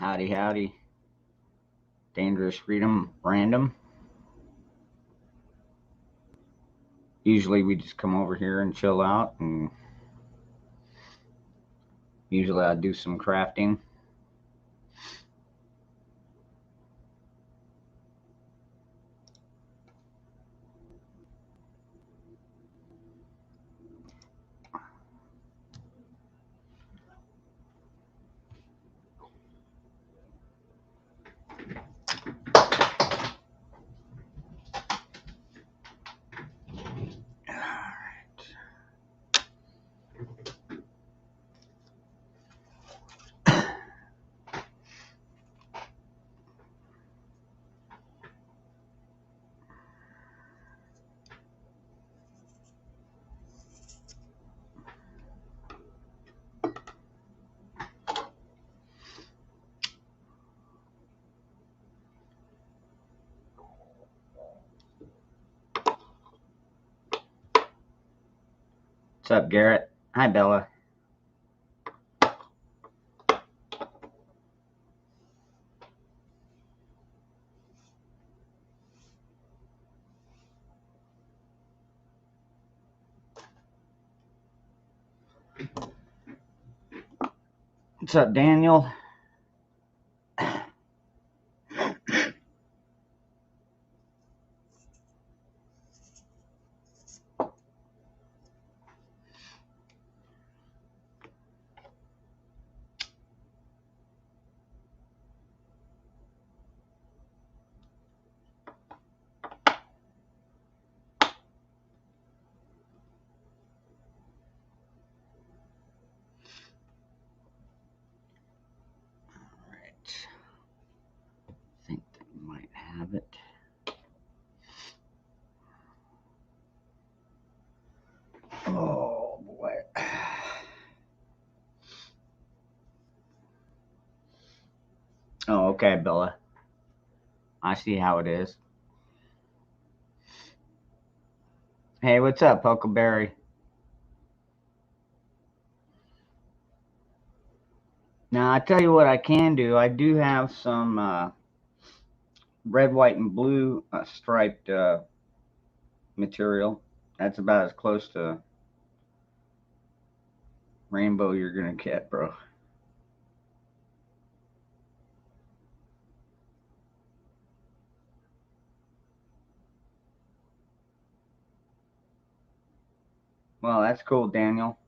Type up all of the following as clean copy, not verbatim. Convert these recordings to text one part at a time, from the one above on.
Howdy, howdy. Dangerous Freedom Random. Usually we just come over here and chill out, and usually I do some crafting. What's up, Garrett? Hi, Bella. What's up, Daniel? Alright. I think that might have it. Oh, boy. Oh, okay, Bella. I see how it is. Hey, what's up, Huckleberry? Now, I tell you what I can do. I do have some red, white, and blue striped material. That's about as close to rainbow you're going to get, bro. Well, that's cool, Daniel.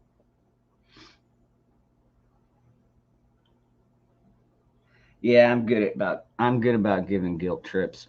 Yeah, I'm good about giving guilt trips.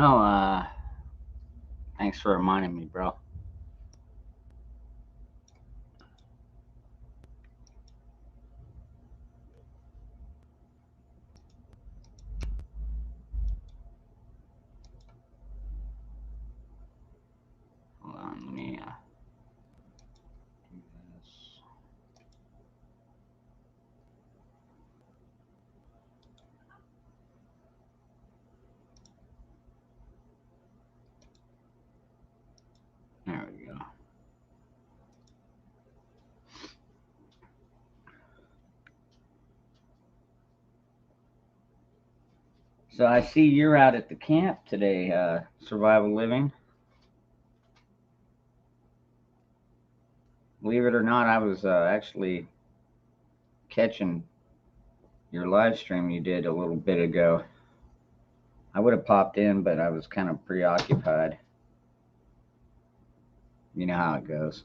Oh, thanks for reminding me, bro. Hold on, let me do this. So I see you're out at the camp today, survival living. Believe it or not, I was actually catching your live stream you did a little bit ago. I would have popped in, but I was kind of preoccupied. You know how it goes.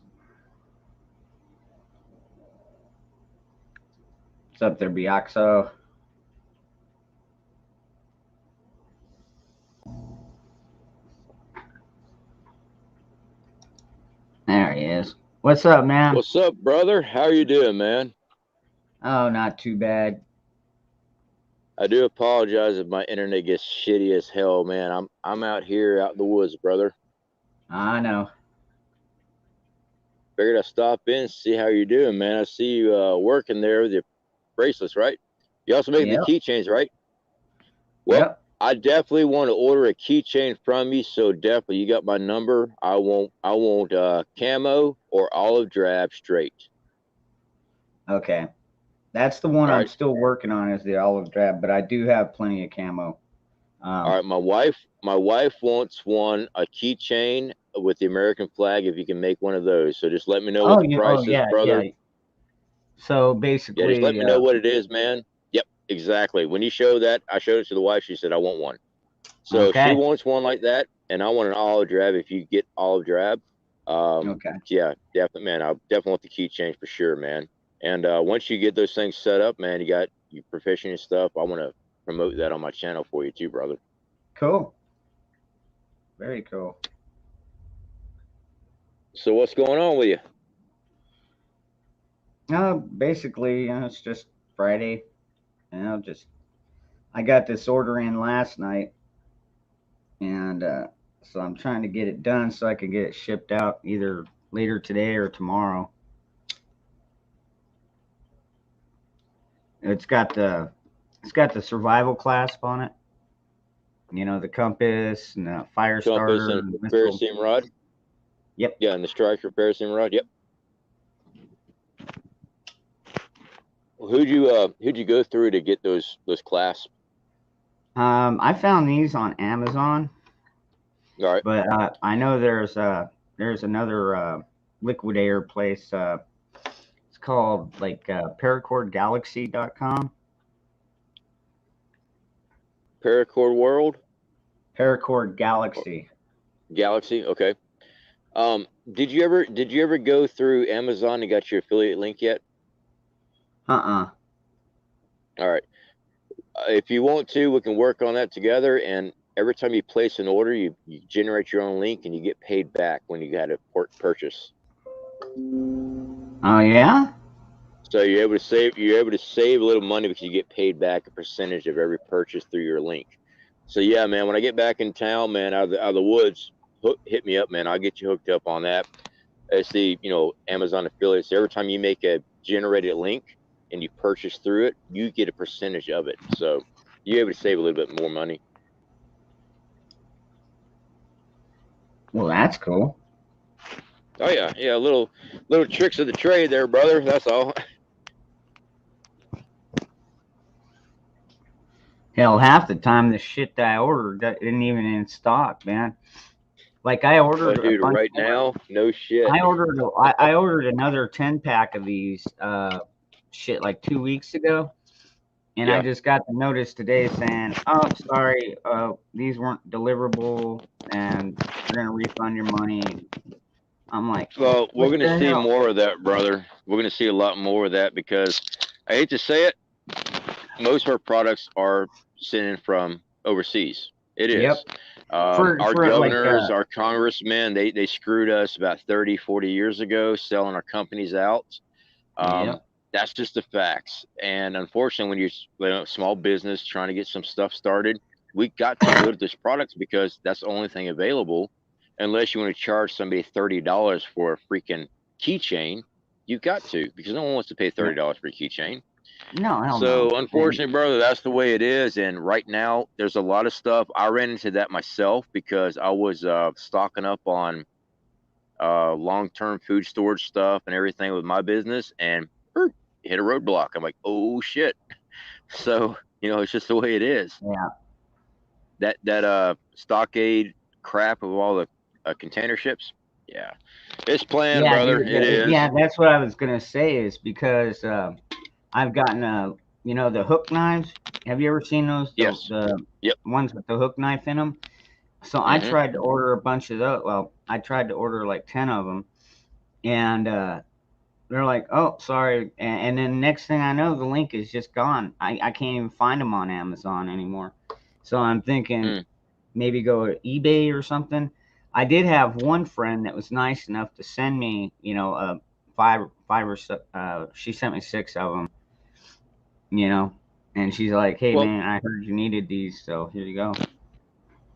What's up there, Bioxo? There he is. What's up, man? What's up, brother? How are you doing, man? Oh, not too bad. I do apologize if my internet gets shitty as hell, man. I'm out here out in the woods, brother. I know. Figured I'd stop in, see how you're doing, man. I see you working there with your bracelets, right? You also make the Yep. keychains, right? Well, Yep. I definitely want to order a keychain from you, so definitely you got my number. I want camo or olive drab straight. Okay. That's the one All I'm right. still working on is the olive drab, but I do have plenty of camo. All right, my wife wants a keychain with the American flag if you can make one of those. So just let me know what the Oh price is, yeah, yeah. brother. So Yeah, just let basically, me know what it is, man. Yep, exactly. When you show that, I showed it to the wife. She said I want one. So she okay, wants one like that, and I want an olive drab. If you get olive drab, okay, yeah, definitely, man. I definitely want the keychain for sure, man. And once you get those things set up, man, you got you proficient and stuff. I want to promote that on my channel for you too, brother. cool, very cool. So what's going on with you? Basically, it's just Friday. Just I got this order in last night, and so I'm trying to get it done so I can get it shipped out either later today or tomorrow. It's got the survival clasp on it. You know, the compass and the fire Compass starter and and a missile. ferrocene rod. Yep. Yeah, and the striker ferrocene rod. Yep. Well, who'd you go through to get those clasps? I found these on Amazon, All right. but I know there's another liquidator place. It's called like paracordgalaxy.com. Paracord World Paracord or Galaxy. Galaxy. Okay. Did you ever go through Amazon and got your affiliate link yet? Uh-uh. All right. If you want to, we can work on that together. And every time you place an order, you generate your own link and you get paid back when you had a purchase. Oh yeah? So you're able to save a little money because you get paid back a percentage of every purchase through your link. So yeah, man, when I get back in town, man, out of the woods, hit me up, man. I'll get you hooked up on that. It's the Amazon affiliates. Every time you make a generated link and you purchase through it, you get a percentage of it. So you're able to save a little bit more money. Well, that's cool. Oh yeah, yeah, little tricks of the trade there, brother. That's all. Hell, half the time the shit that I ordered that isn't even in stock, man. Like I Oh, ordered a dude, bunch right more. now, no shit. I ordered another 10 pack of these shit like 2 weeks ago. And I Yeah. just got the notice today saying, "Oh, sorry, these weren't deliverable, and we're gonna refund your money." I'm like, Well, we're "What going to the see hell?" more of that, brother. We're going to see a lot more of that because I hate to say it, most of our products are sent in from overseas. It Yep. is. Our For like, governors, our congressmen, they screwed us about 30, 40 years ago selling our companies out. Um, yep, that's just the facts. And unfortunately, when you're a small business trying to get some stuff started, we got to go to these products because that's the only thing available. Unless you want to charge somebody $30 for a freaking keychain, you got to because no one wants to pay yep. $30 for a keychain. No, hell no. So And unfortunately, brother, that's the way it is. And right now, there's a lot of stuff. I ran into that myself because I was stocking up on long-term food storage stuff and everything with my business, and hit a roadblock. I'm like, oh shit. So it's just the way it is. yeah, that stockade crap of all the container ships. Yeah, it's planned, Yeah, brother. dude. It is. Yeah, that's what I was gonna say. Is because I've gotten the hook knives. Have you ever seen those? Yes. The Yep. ones with the hook knife in them. So I Mm-hmm. tried to order a bunch of those. Well, I tried to order like 10 of them, and they're like, "Oh, sorry." And then next thing I know, the link is just gone. I can't even find them on Amazon anymore. So I'm thinking Mm. maybe go to eBay or something. I did have one friend that was nice enough to send me, five or so. She sent me 6 of them, you know, and she's like, "Hey, Well, man, I heard you needed these, so here you go."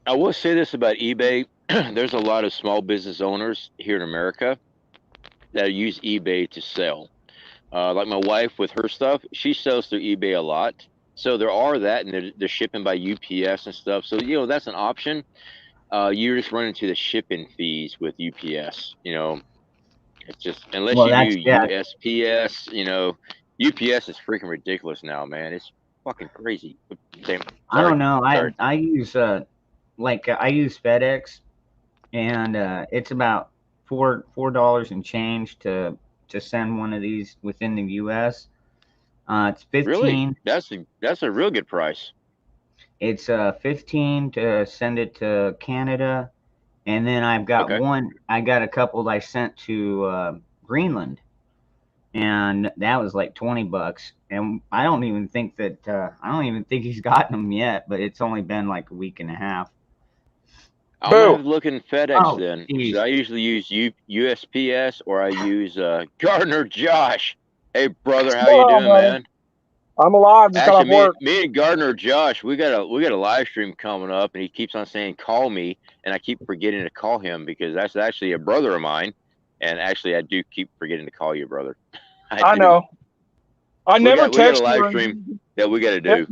I will say this about eBay. There's a lot of small business owners here in America that use eBay to sell. Like my wife with her stuff, she sells through eBay a lot. So there are that, and they're shipping by UPS and stuff. So that's an option. You just run into the shipping fees with UPS. It's just unless Well, you do that's yeah. USPS. UPS is freaking ridiculous now, man. It's fucking crazy. Damn, I sorry, don't know. sorry. I use I use FedEx, and it's about $4 and change to send one of these within the U.S. It's Really, 15. that's a real good price. It's 15 to send it to Canada, and then I've got Okay. one. I got a couple that I sent to Greenland, and that was like $20. And I don't even think he's gotten them yet. But it's only been like a week and a half. I'm gonna Boo. have to look in FedEx Oh, then, because geez. I usually use USPS or I use Gardner Josh. Hey brother, how you What's on, doing, brother? man? I'm alive. Just got Actually, off me, work. me and Gardner Josh, we got a live stream coming up, and he keeps on saying call me, and I keep forgetting to call him because that's actually a brother of mine, and actually I do keep forgetting to call you, brother. I I do. know. I We never got a text live you. stream that we got to Yeah, do.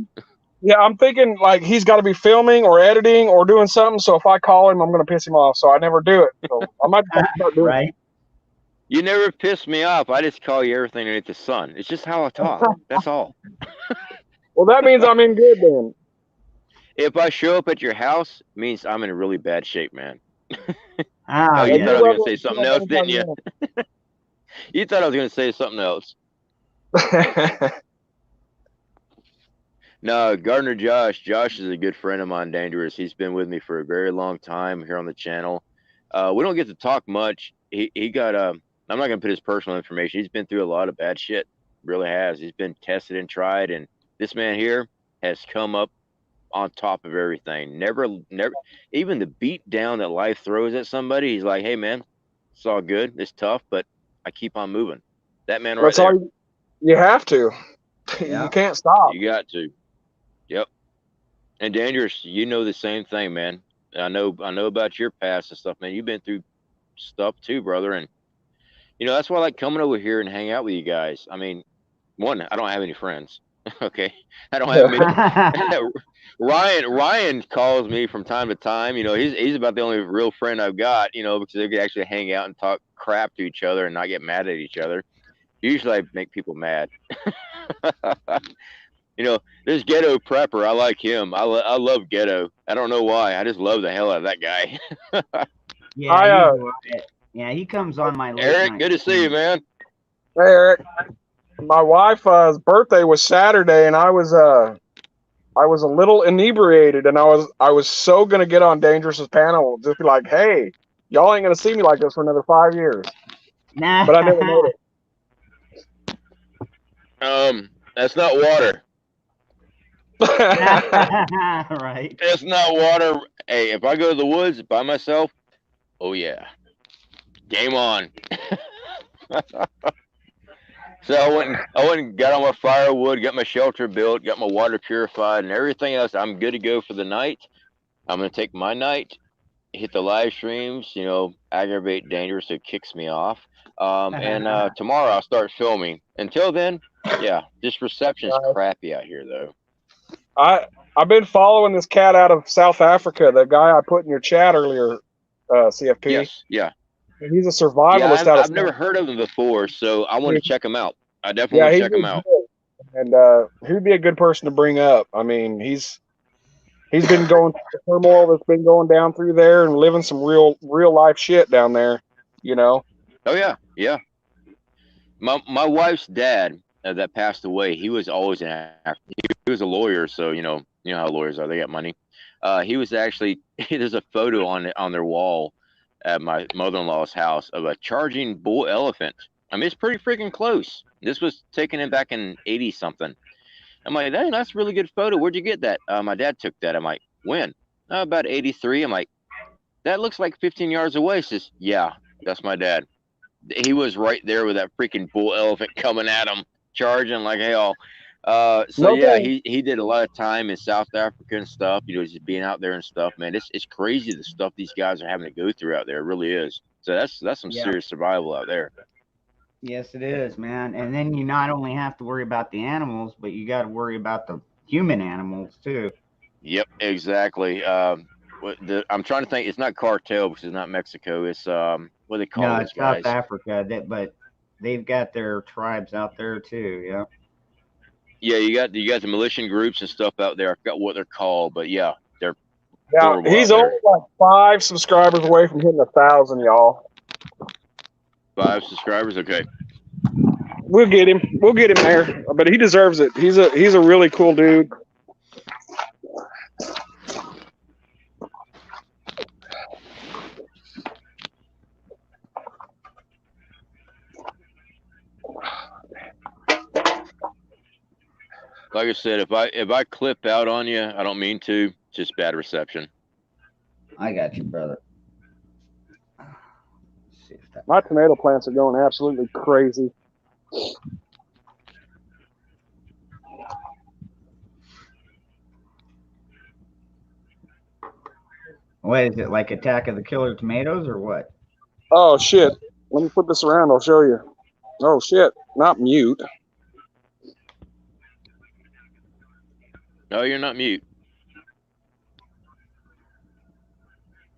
yeah, I'm thinking like he's got to be filming or editing or doing something. So if I call him, I'm going to piss him off. So I never do it. So I might start doing Right? You never piss me off. I just call you everything underneath the sun. It's just how I talk. That's all. it. Well, that means I'm in good then. If I show up at your house, it means I'm in really bad shape, man. Ah, Oh, you If thought I you're was yeah. gonna say something else, didn't you? You thought I was gonna say something else. welcome. No, Gardner Josh is a good friend of mine, Dangerous. He's been with me for a very long time here on the channel. We don't get to talk much. He got I'm not gonna put his personal information. He's been through a lot of bad shit. Really has. He's been tested and tried, and this man here has come up on top of everything. Never, even the beat down that life throws at somebody, he's like, hey man, it's all good. It's tough, but I keep on moving. That man right That's all there. you have to. Yeah. You can't stop. You got to. Yep. And Dangerous, you know the same thing, man. I know about your past and stuff, man. You've been through stuff too, brother. And that's why I like coming over here and hang out with you guys. I mean, one, I don't have any friends. Okay. I don't have many. Ryan calls me from time to time. He's about the only real friend I've got, because they could actually hang out and talk crap to each other and not get mad at each other. Usually I make people mad. This Ghetto Prepper, I like him. I love Ghetto. I don't know why. I just love the hell out of that guy. Yeah, yeah, he comes on my late Eric, night good to see you, man. Hey, Eric. My wife's birthday was Saturday, and I was a little inebriated, and I was so gonna get on Dangerous's panel, just be like, hey, y'all ain't gonna see me like this for another 5 years. Nah. But I never made That's not water. it. Right. That's not water. Hey, if I go to the woods by myself, oh yeah, game on. So I went and got all my firewood, got my shelter built, got my water purified, and everything else. I'm good to go for the night. I'm gonna take my night, hit the live streams, aggravate Dangerous, so it kicks me off. And tomorrow I'll start filming. Until then, yeah, this reception's crappy out here though. I've been following this cat out of South Africa, the guy I put in your chat earlier, CFP. Yes, yeah. He's a survivalist I've never heard of him before, so I want to check him out. I definitely want to check him out. Good. And he'd be a good person to bring up. I mean, he's He's been going through the turmoil that's been going down through there and living some real life shit down there. You know. Oh yeah, yeah. My wife's dad that passed away. He was always an actor. He was a lawyer, so you know how lawyers are. They got money. He was actually there's a photo on their wall at my mother-in-law's house of a charging bull elephant. I mean, it's pretty freaking close. This was taken in back in 80 something. I'm like, that's a really good photo. Where'd you get that? My dad took that. I'm like, when? About 83. I'm like, that looks like 15 yards away. He says, yeah, that's my dad. He was right there with that freaking bull elephant coming at him, charging like hell. So yeah, he did a lot of time in South Africa and stuff. Just being out there and stuff, man. It's crazy the stuff these guys are having to go through out there. It really is. So that's some serious survival out there. Yes, it is, man. And then you not only have to worry about the animals, but you got to worry about the human animals too. Yep, exactly. I'm trying to think. It's not cartel because it's not Mexico. It's what they call No, those it's guys. South Africa, but they've got their tribes out there too. Yeah. Yeah, you got the militia groups and stuff out there. I forgot what they're called, but yeah, they're he's only like 5 subscribers away from hitting 1,000, y'all. 5 subscribers, okay. We'll get him there, but he deserves it. He's a really cool dude. Like I said, if I clip out on you, I don't mean to. Just bad reception. I got you, brother. My tomato plants are going absolutely crazy. What is it, like Attack of the Killer Tomatoes or what? Oh shit! Let me put this around. I'll show you. Oh shit! Not mute. No, you're not mute.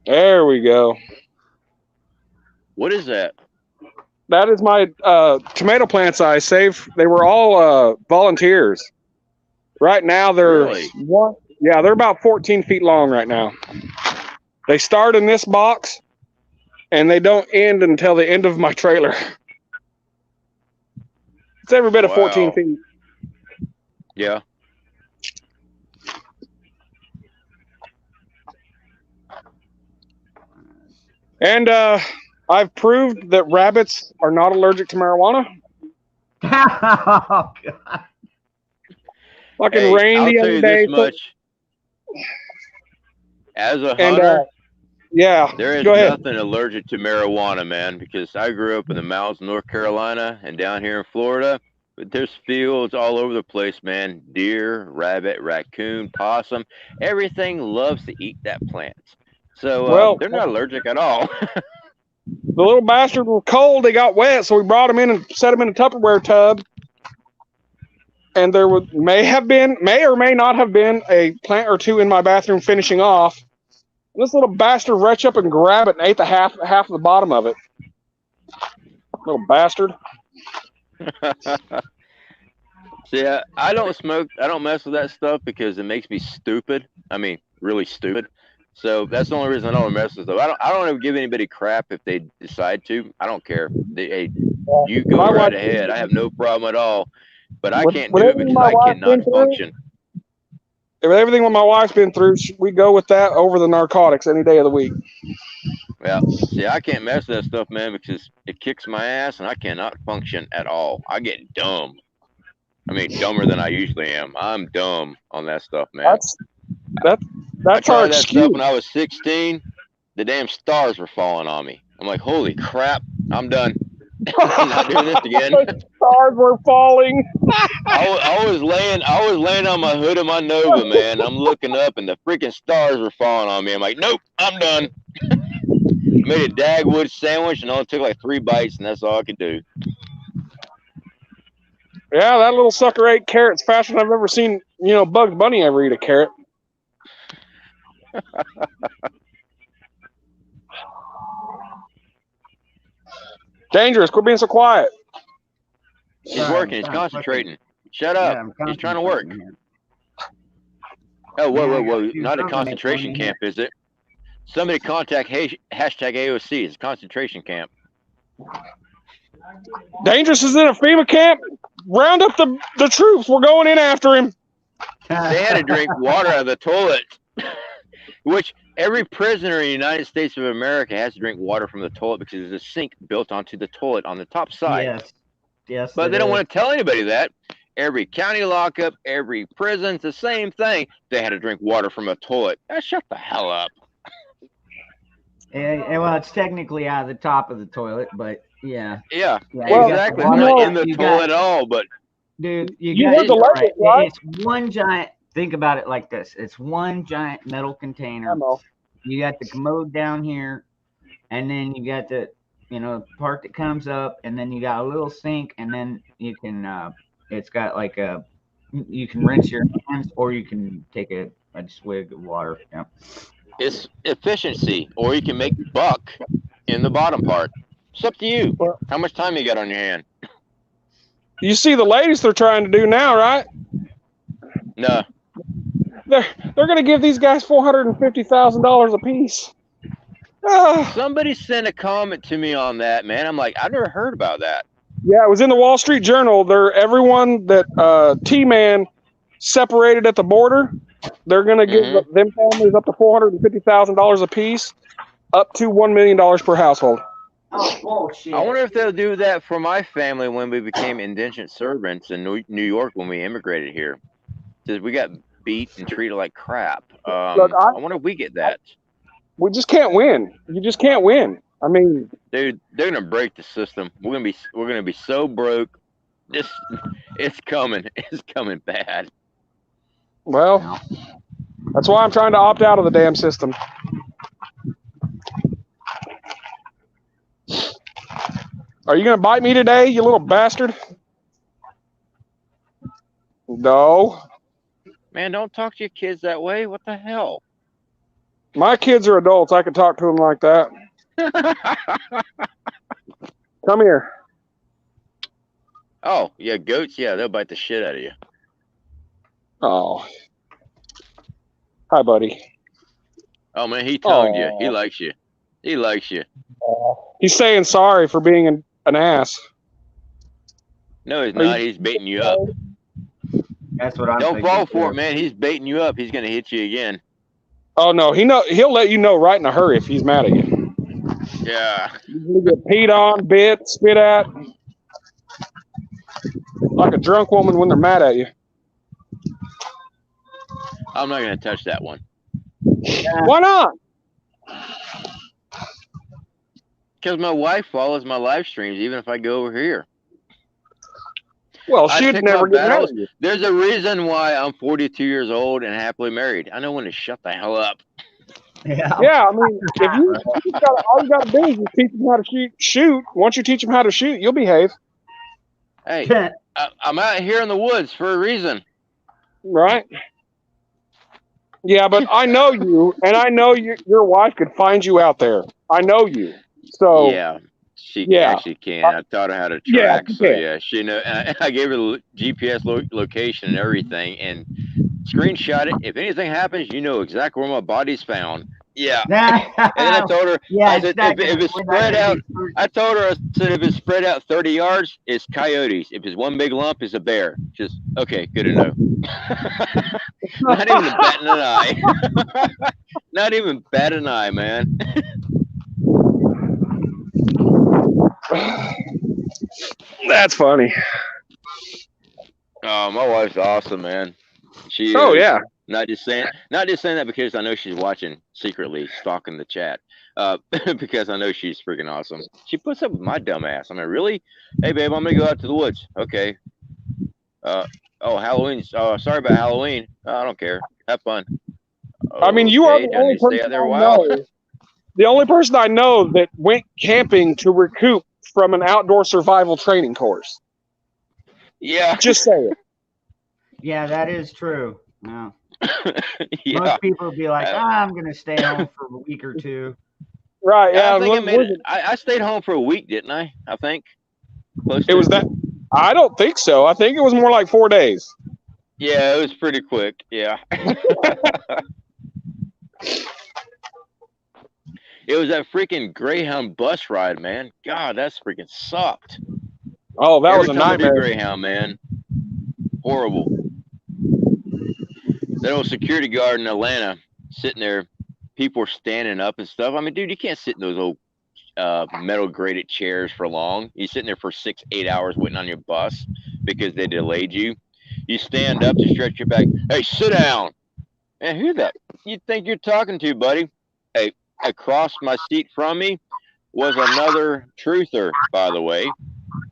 There we go. What is that? That is my tomato plants I saved. They were all volunteers. Right now they're Really? they're about 14 feet long right now. They start in this box and they don't end until the end of my trailer. It's every bit of 14 feet. Yeah. And I've proved that rabbits are not allergic to marijuana. Oh, God. Fucking rain the other day. Much. As a hunter, there is nothing allergic to marijuana, man, because I grew up in the mountains of North Carolina and down here in Florida. But there's fields all over the place, man. Deer, rabbit, raccoon, possum, everything loves to eat that plant. So they're not allergic at all. The little bastards were cold. They got wet, so we brought them in and set them in a Tupperware tub. And there may or may not have been a plant or two in my bathroom finishing off. And this little bastard reached up and grabbed it and ate the half of the bottom of it. Little bastard. See, I don't smoke. I don't mess with that stuff because it makes me stupid. I mean, really stupid. So that's the only reason I don't mess with stuff. I don't ever give anybody crap if they decide to. I don't care. You go right ahead. I have no problem at all. But I can't do it because I cannot function. With everything what my wife's been through, we go with that over the narcotics any day of the week. Yeah, see, I can't mess with that stuff, man, because it kicks my ass and I cannot function at all. I get dumb. I mean, dumber than I usually am. I'm dumb on that stuff, man. That's our excuse. Stuff when I was 16, the damn stars were falling on me. I'm like, holy crap, I'm done. I'm not doing this again. The stars were falling. I was laying on my hood of my Nova, man. I'm looking up and the freaking stars were falling on me. I'm like, nope, I'm done. Made a Dagwood sandwich and only took like 3 bites, and that's all I could do. Yeah, that little sucker ate carrots faster than I've ever seen, Bugs Bunny ever eat a carrot. Dangerous, quit being so quiet. He's working, he's concentrating. Shut up. He's trying to work. Oh, whoa, Yeah, whoa, I whoa! gotta do Not a something to make concentration money. camp, is it? Somebody contact hashtag AOC. It's a concentration camp. Dangerous is in a FEMA camp. Round up the troops. We're going in after him. They had to drink water out of the toilet, which every prisoner in the United States of America has to drink water from the toilet because there's a sink built onto the toilet on the top side. Yes. Yes. But it they don't is. want to tell anybody that. Every county lockup, every prison's the same thing. They had to drink water from a toilet. Shut the hell up. Well, it's technically out of the top of the toilet, but yeah. Yeah, Well, exactly. you It's know- not in the toilet at all, but Dude, You heard the you're label, right? It's one giant. Think about it like this: it's one giant metal container. I know. You got the commode down here, and then you got the part that comes up, and then you got a little sink, and then you can it's got like you can rinse your hands, or you can take a swig of water. Yeah. it's efficiency. Or you can make buck in the bottom part. It's up to you. Well- How much time you got on your hand? You see the ladies they're trying to do now, right? No. They're going to give these guys $450,000 a piece. Ah. Somebody sent a comment to me on that, man. I'm like, I've never heard about that. Yeah, it was in the Wall Street Journal. Everyone that T-Man separated at the border, they're going to give them families up to $450,000 a piece, up to $1 million per household. Oh bullshit! I wonder if they'll do that for my family when we became indentured servants in New York when we immigrated here. Because we got beat and treated like crap. Look, I wonder if we get that. We just can't win. You just can't win. I mean, Dude, they're gonna break the system. We're gonna be so broke. It's coming. It's coming bad. well, that's why I'm trying to opt out of the damn system. Are you going to bite me today, you little bastard? No. Man, don't talk to your kids that way. What the hell? My kids are adults. I can talk to them like that. Come here. Oh, yeah, goats, yeah, they'll bite the shit out of you. Oh. Hi, buddy. Oh man, he tongued you. He Aw. likes you. He likes you. He's saying sorry for being an ass. No, he's Are not. you- He's baiting you up. That's what I'm Don't thinking, fall for too. it, man. He's baiting you up. He's gonna hit you again. Oh no, he'll let you know right in a hurry if he's mad at you. Yeah. You get peed on, bit, spit at, like a drunk woman when they're mad at you. I'm not gonna touch that one. Why not? Because my wife follows my live streams, even if I go over here. Well, I she'd pick never my get mad battles. at you. There's a reason why I'm 42 years old and happily married. I know when to shut the hell up. Yeah. Yeah, I mean, all you got to do is just teach them how to shoot. Once you teach them how to shoot, you'll behave, Hey, I'm out here in the woods for a reason. right? Yeah, but I know you, and I know your wife could find you out there. I know you. So, Yeah, she yeah. actually can. I taught her how to Yeah, track. she So can. yeah, she know. And I gave her the GPS location and everything, and screenshot it. If anything happens, you know exactly where my body's found. Yeah. And then I told her, Yeah, I said, exactly. if it's spread out, I told her, I said, if it's spread out 30 yards, it's coyotes. If it's one big lump, it's a bear. Just, okay, good to know. Not even batting an eye. Not even bat an eye, man. that's funny. Oh, my wife's awesome, man. She Oh, is. yeah. Not just saying that because I know she's watching secretly, stalking the chat. Because I know she's freaking awesome. She puts up with my dumb ass. I mean, really? Hey, babe, I'm gonna go out to the woods. Okay. Oh, Halloween. Oh, sorry about Halloween. I don't care. Have fun. I mean, you are Okay, the do I only need to stay person out there a I while? know. The only person I know that went camping to recoup from an outdoor survival training course. Yeah. Just say it. Yeah, that is true. No. Yeah. Most people would be like, I'm going to stay home for a week or two. Right? Yeah. I think I look, made it. I stayed home for a week, didn't I? I think. Close it was that. I don't think so. I think it was more like 4 days. Yeah, it was pretty quick. Yeah. It was that freaking Greyhound bus ride, man. God, that's freaking sucked. Oh, that was Every a time I do nightmare. Greyhound, man, horrible. That old security guard in Atlanta sitting there, people were standing up and stuff. I mean, dude, you can't sit in those old metal graded chairs for long. You're sitting there for 6-8 hours waiting on your bus because they delayed you. You stand up to stretch your back. Hey, sit down. Man, who that you think you're talking to, buddy? Hey, across my seat from me was another truther, by the way.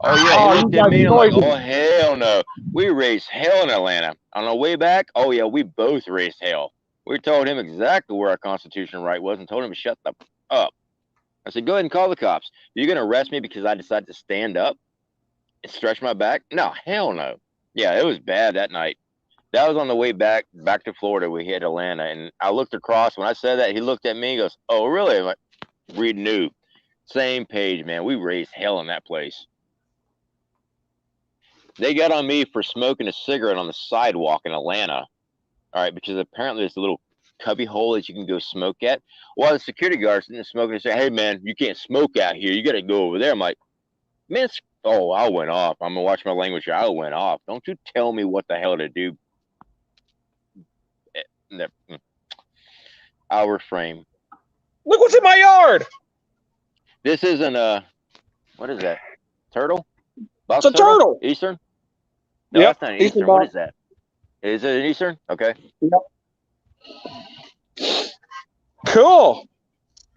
Oh yeah, he Oh, you looked at guys me are and I'm like, noisy. oh hell no. We raised hell in Atlanta. On our way back, oh yeah, we both raised hell. We told him exactly where our constitutional right was and told him to shut the up. I said, go ahead and call the cops. You're gonna arrest me because I decided to stand up and stretch my back? No, hell no. Yeah, it was bad that night. That was on the way back to Florida. We hit Atlanta, and I looked across. When I said that, he looked at me and goes, "Oh, really?" I'm like, "We knew." Same page, man. We raised hell in that place. They got on me for smoking a cigarette on the sidewalk in Atlanta. All right, because apparently there's a little cubby hole that you can go smoke at. Well, the security guard's sitting there smoking and say, "Hey, man, you can't smoke out here. You got to go over there." I'm like, "Man, oh, I went off. I'm gonna watch my language here. I went off. Don't you tell me what the hell to do." I'll refrain. Look what's in my yard. This isn't a, what is that? Turtle? It's a turtle. Eastern? No, Yep. that's not an Eastern. What is that? Is it an Eastern? Okay. Yep. Cool.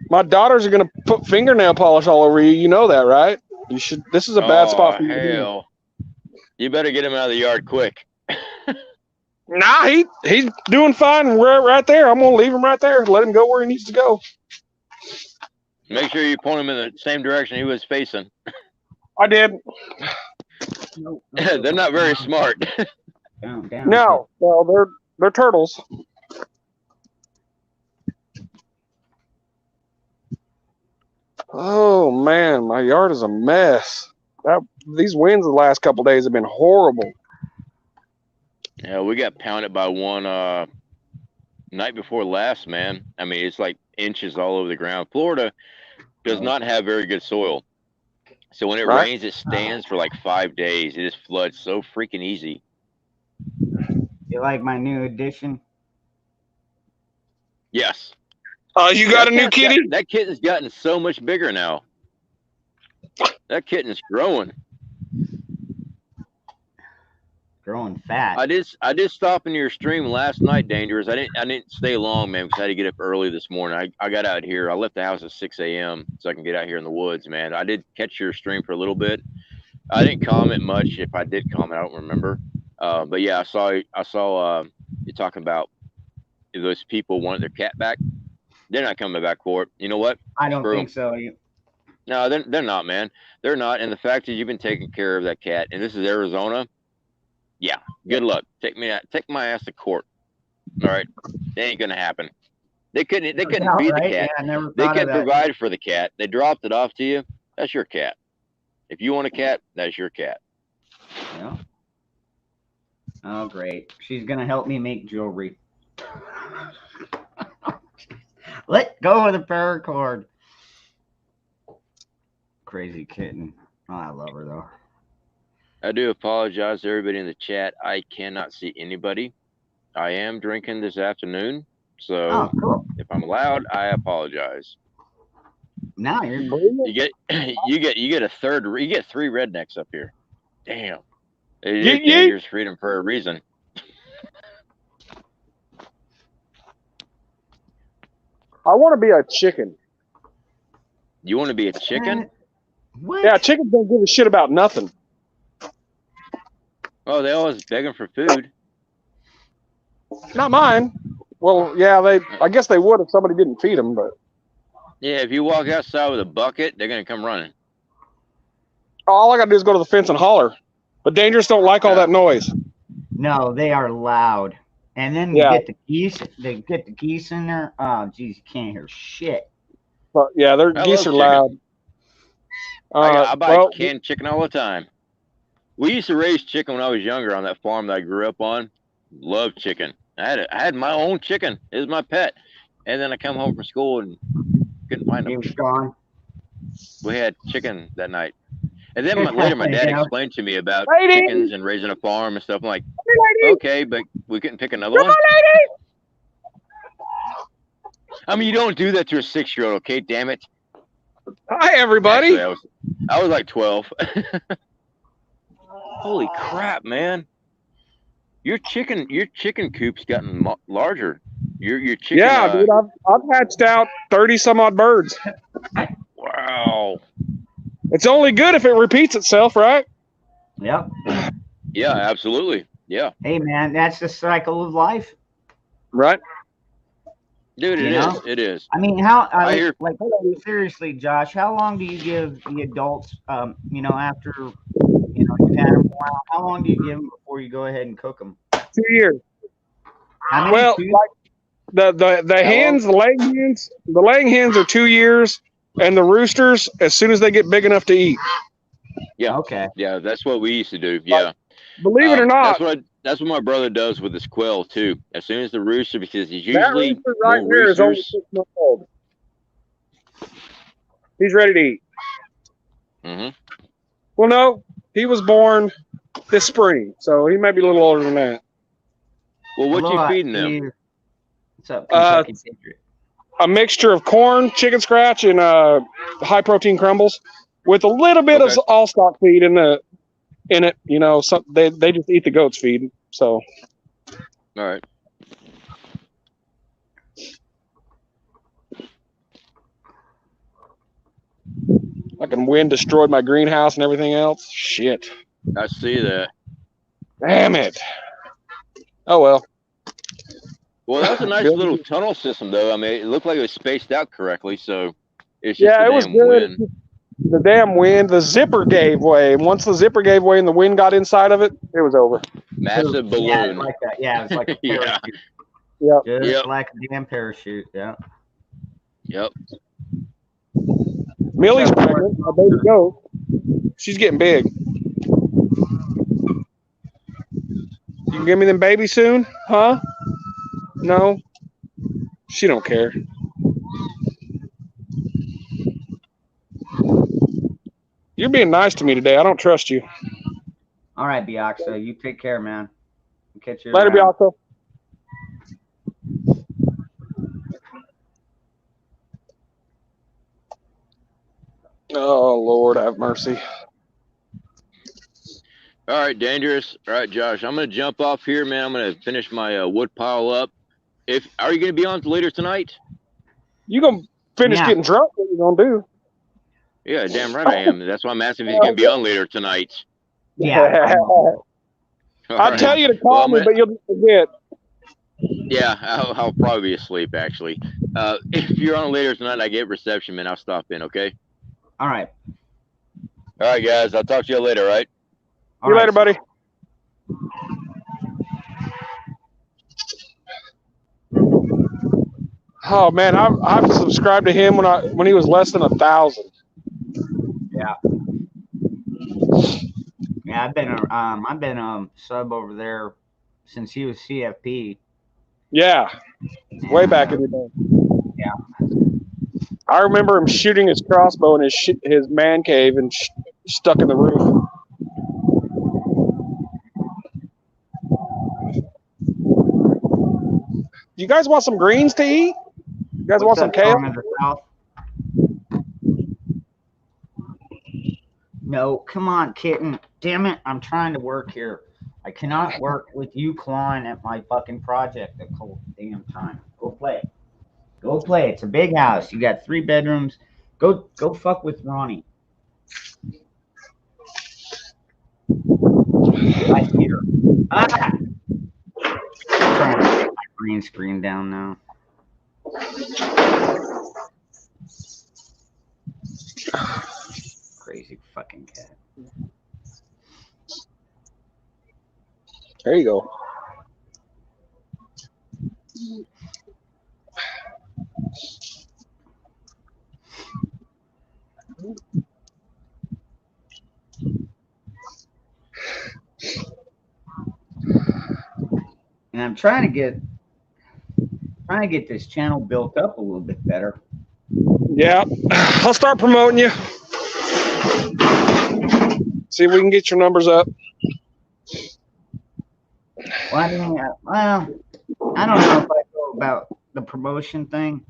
My daughters are gonna put fingernail polish all over you. You know that, right? You should. This is a bad spot for you. Hell. You better get him out of the yard quick. Nah, he's doing fine right there. I'm gonna leave him right there. Let him go where he needs to go. Make sure you point him in the same direction he was facing. I did. Nope, They're not very smart. down. No, well, they're turtles. Oh man, my yard is a mess. These winds the last couple of days have been horrible. Yeah, we got pounded by one night before last, man. I mean, it's like inches all over the ground. Florida does not have very good soil. So when it rains, it stands for like 5 days. It just floods so freaking easy. You like my new addition? Yes. Oh, you got a new kitty? That kitten's gotten so much bigger now. That kitten's growing. Growing fat. I did stop into your stream last night, Dangerous. I didn't stay long, man, because I had to get up early this morning. I got out here. I left the house at 6 a.m. so I can get out here in the woods, man. I did catch your stream for a little bit. I didn't comment much. If I did comment, I don't remember. But yeah, I saw you talking about those people wanted their cat back. They're not coming back for it. You know what? I don't think so. No, they're not, man. They're not. And the fact that you've been taking care of that cat, and this is Arizona, yeah, good luck. Take my ass to court. All right, that ain't gonna happen. They couldn't feed the cat. Yeah, they couldn't provide for the cat. They dropped it off to you. That's your cat. If you want a cat, that's your cat. Yeah. Oh, great. She's gonna help me make jewelry. Let go of the paracord. Crazy kitten. Oh, I love her though. I do apologize to everybody in the chat. I cannot see anybody. I am drinking this afternoon, so cool. If I'm loud, I apologize. Now you're you get a third. You get 3 rednecks up here. Damn. It is Dangerous Freedom for a reason. I want to be a chicken. You want to be a chicken? What? Yeah, chickens don't give a shit about nothing. Oh, they always begging for food. Not mine. Well, yeah, I guess they would if somebody didn't feed them, but. Yeah, if you walk outside with a bucket, they're gonna come running. All I gotta do is go to the fence and holler. But Dangerous don't like all that noise. No, they are loud. And then you get the geese. They get the geese in there. Oh, geez, you can't hear shit. But yeah, their geese are loud. I buy canned chicken all the time. We used to raise chicken when I was younger on that farm that I grew up on. Love chicken. I had my own chicken. It was my pet. And then I come home from school and couldn't find He them. was gone. We had chicken that night. And then later my dad Yeah. explained to me about Lady! chickens and raising a farm and stuff. I'm like, Lady! okay, but we couldn't pick another one. I mean, you don't do that to a 6-year-old, okay? Damn it. Hi, everybody. Actually, I was like 12. Holy crap, man! Your chicken coop's gotten larger. Your chicken. Yeah, dude, I've hatched out 30 some odd birds. Wow. It's only good if it repeats itself, right? Yep. Yeah, absolutely. Yeah, Hey, man, that's the cycle of life. Right. dude, You it know? is. It is. I mean, how? I hear- like seriously, Josh, how long do you give the adults? You know, after you've had them a while, how long do you give them before you go ahead and cook them? 2 years. How many? Well, Two? like the hens, the laying hens are 2 years, and the roosters as soon as they get big enough to eat. Yeah. Okay. Yeah, that's what we used to do. Yeah. Believe it or not, That's what my brother does with his quail too. As soon as the rooster, because he's that usually rooster right more there is only roosters. 6 months old. He's ready to eat. Mm-hmm. Well, no, he was born this spring, so he may be a little older than that. Well, what you Hello, feeding them? Steve. What's up, Kentucky Patriot? A mixture of corn, chicken scratch, and high protein crumbles with a little bit of Okay. all stock feed in it. So they just eat the goat's feed. So All right. fucking wind destroyed my greenhouse and everything else. Shit. I see that. Damn it. Oh well. Well, that was a nice Good. little tunnel system, though. I mean, it looked like it was spaced out correctly. So it's just Yeah, the it was damn good. wind. The damn wind, the zipper gave way. And once the zipper gave way and the wind got inside of it, it was over. Massive Yeah, balloon. it's like that. Yeah, it's like a Yeah. parachute. Yep. Just Yep. like a damn parachute. Yeah. Yep. Millie's pregnant, my baby goat. She's getting big. You can give me them babies soon? Huh? No? She don't care. You're being nice to me today. I don't trust you. All right, Biaxa, you take care, man. I'll catch you Later, around. Bianca. Oh, Lord, have mercy. All right, Dangerous. All right, Josh. I'm gonna jump off here, man. I'm gonna finish my wood pile up. Are you gonna be on later tonight? You gonna finish Yeah. getting drunk? What you gonna do? Yeah, damn right I am. That's why I'm asking if he's gonna be on later tonight. Yeah. All I'll right. tell you to call Well, I'm me, gonna- but you'll forget. Yeah, I'll probably be asleep actually. If you're on later tonight, I get reception, man. I'll stop in. Okay. All right. All right, guys. I'll talk to you later. All right. See you later, buddy. Oh man, I've subscribed to him when he was less than 1,000. Yeah, I've been sub over there since he was CFP. Yeah, way back in the day. Yeah. I remember him shooting his crossbow in his man cave and stuck in the roof. You guys want some greens to eat? You guys want What's some up, kale? Storm of the South? No, come on, kitten. Damn it, I'm trying to work here. I cannot work with you clawing at my fucking project the whole damn time. Go play. Go play. It's a big house. You got 3 bedrooms. Go fuck with Ronnie. Right here. Ah! I'm trying to get my green screen down now. Crazy fucking cat. There you go. and I'm trying to get this channel built up a little bit better. Yeah, I'll start promoting you. See if we can get your numbers up. Well, I mean, I don't know if I know about the promotion thing.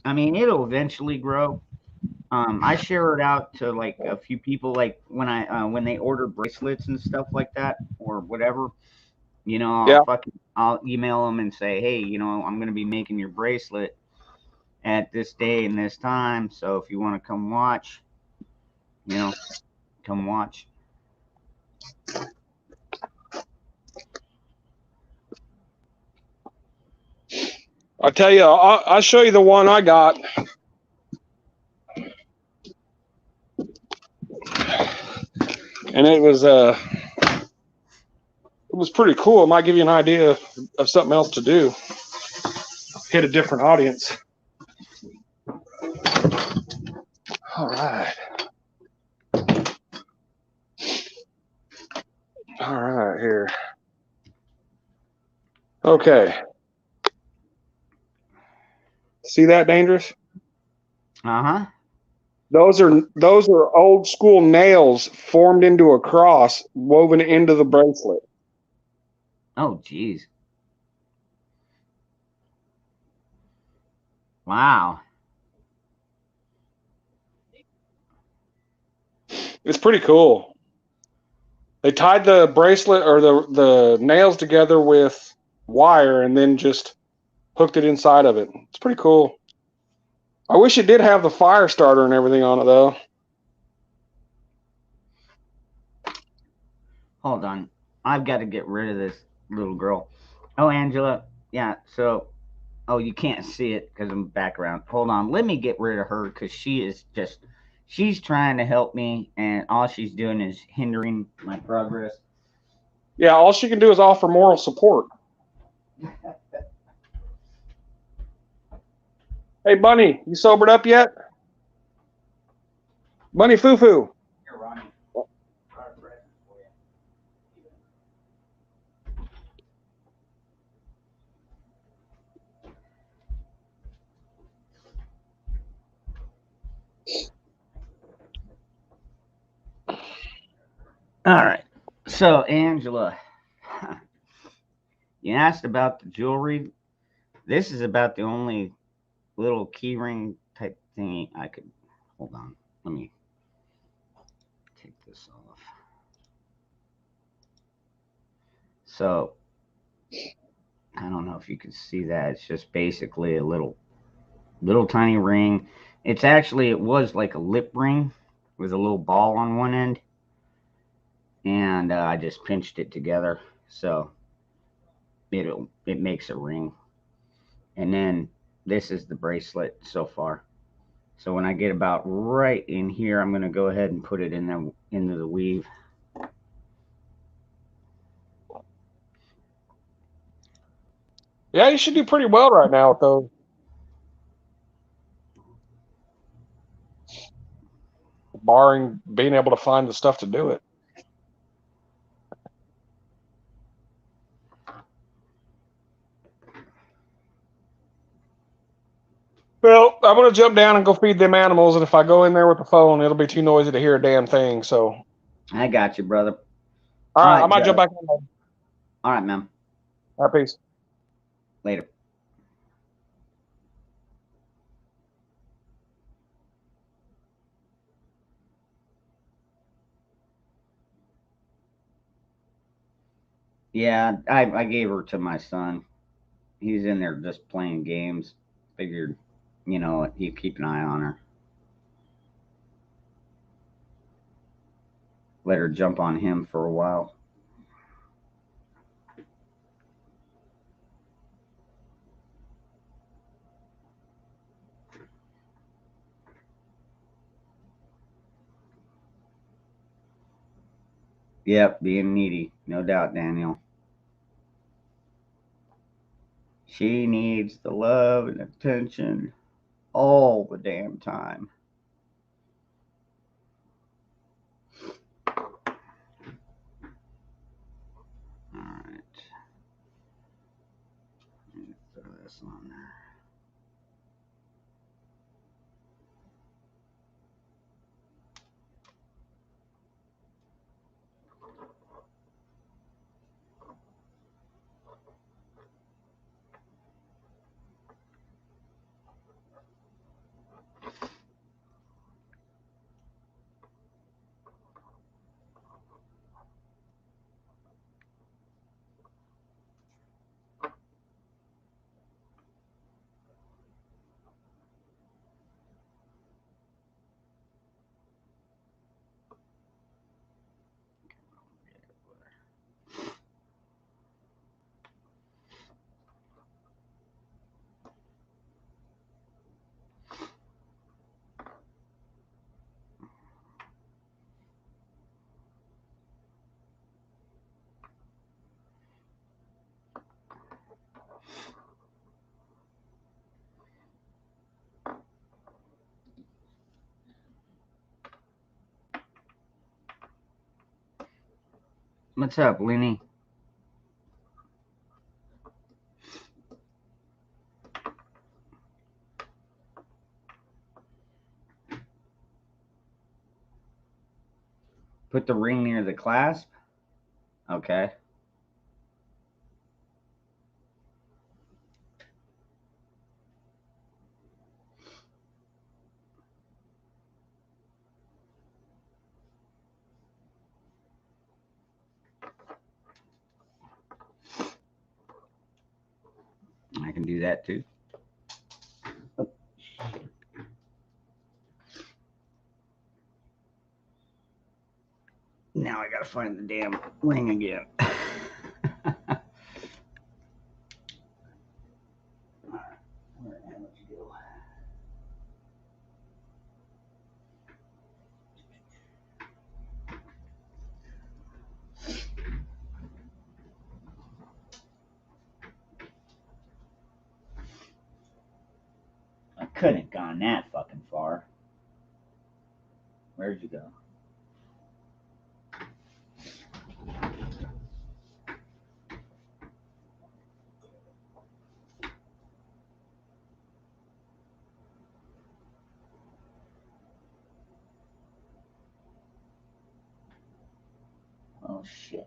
I mean, it'll eventually grow. I share it out to like a few people, like when they order bracelets and stuff like that or whatever. Yeah. I'll email them and say, hey, I'm gonna be making your bracelet at this day and this time. So if you want to come watch, come watch. I'll tell you, I'll show you the one I got. And it was pretty cool. It might give you an idea of something else to do. Hit a different audience. All right. All right, here. Okay. See that, Dangerous? Uh-huh. Those are old school nails formed into a cross woven into the bracelet. Oh, geez. Wow. It's pretty cool. They tied the bracelet or the nails together with wire and then just hooked it inside of it. It's pretty cool. I wish it did have the fire starter and everything on it, though. Hold on. I've got to get rid of this little girl. Oh, Angela. Yeah, so you can't see it because I'm background. Hold on. Let me get rid of her because she's trying to help me and all she's doing is hindering my progress. Yeah, all she can do is offer moral support. Hey, Bunny, you sobered up yet? Bunny Foo-Foo. Here, Ronnie. All right. So, Angela, you asked about the jewelry. This is about the only little key ring type thingy I could. Hold on. Let me take this off. So, I don't know if you can see that. It's just basically a little tiny ring. It was like a lip ring with a little ball on one end. And I just pinched it together. So it makes a ring. And then this is the bracelet so far. So when I get about right in here, I'm going to go ahead and put it into the weave. Yeah, you should do pretty well right now with those. Barring being able to find the stuff to do it. Well, I'm going to jump down and go feed them animals, and if I go in there with the phone, it'll be too noisy to hear a damn thing. So, I got you, brother. all right, I might Joe. jump back on. All right, man. All right, peace. Later. Yeah, I gave her to my son. He's in there just playing games. Figured, you keep an eye on her. Let her jump on him for a while. Yep, being needy, no doubt, Daniel. She needs the love and attention all the damn time. All right. this on there. What's up, Lenny? Put the ring near the clasp. Okay. I can do that too. Now I gotta find the damn ring again. Alright, where the hell did you go? I couldn't have gone that fucking far. Where'd you go? Oh shit.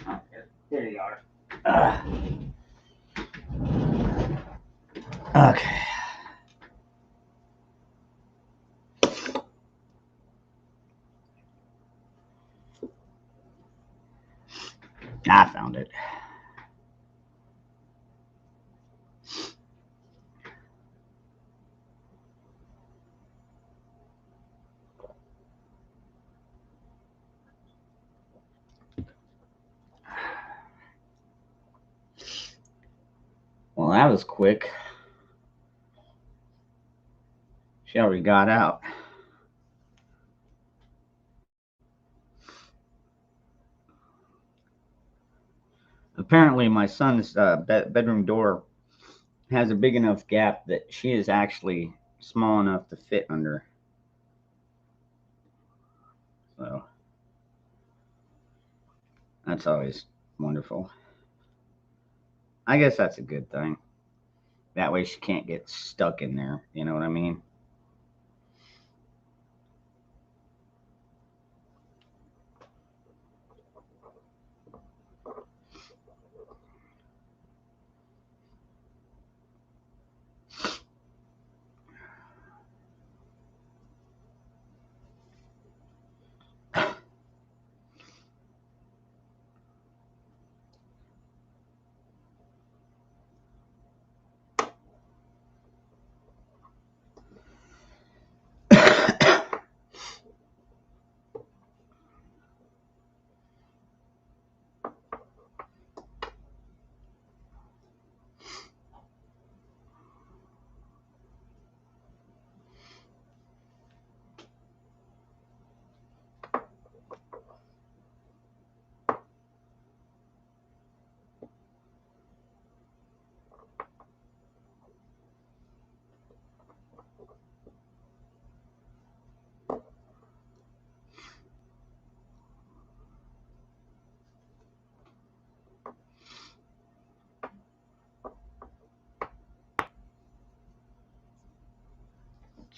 Oh, there you are. Okay. I found it. Well, that was quick. She already got out. Apparently, my son's bedroom door has a big enough gap that she is actually small enough to fit under. So that's always wonderful. I guess that's a good thing. That way she can't get stuck in there. You know what I mean?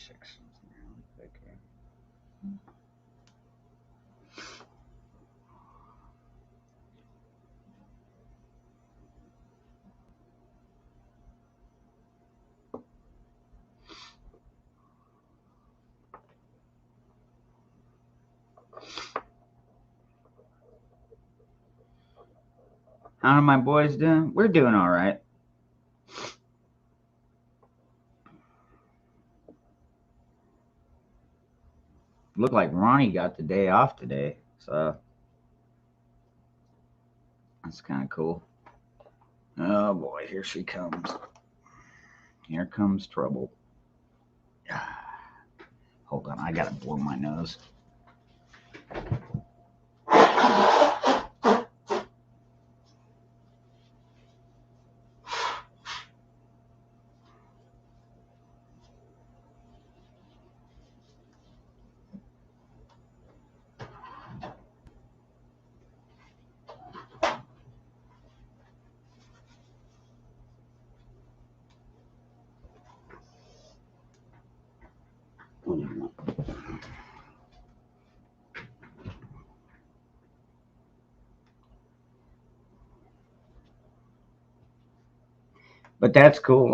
check something real quick here. How are my boys doing? We're doing all right. Look like Ronnie got the day off today, so that's kind of cool. Oh boy, here she comes. Here comes trouble. Hold on, I gotta blow my nose. But that's cool.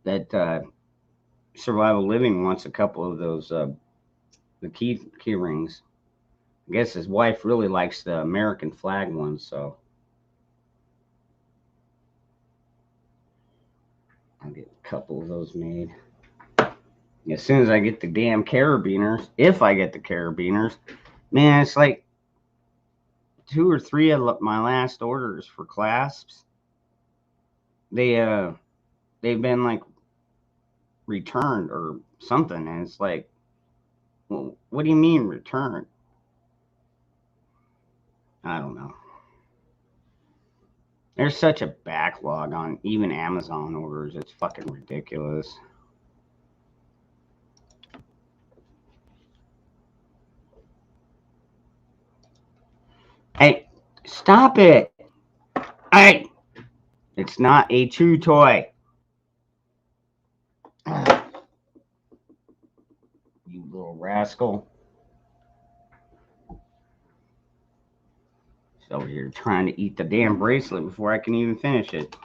That Survival Living wants a couple of those the key rings. I guess his wife really likes the American flag ones, so I'll get a couple of those made. As soon as I get the damn carabiners, if I get the carabiners, man, it's like 2 or 3 of my last orders for clasps. They've been like returned or something, and it's like, well, what do you mean returned? I don't know. There's such a backlog on even Amazon orders. It's fucking ridiculous. Hey, stop it. Hey, it's not a chew toy. You little rascal. He's over here trying to eat the damn bracelet before I can even finish it.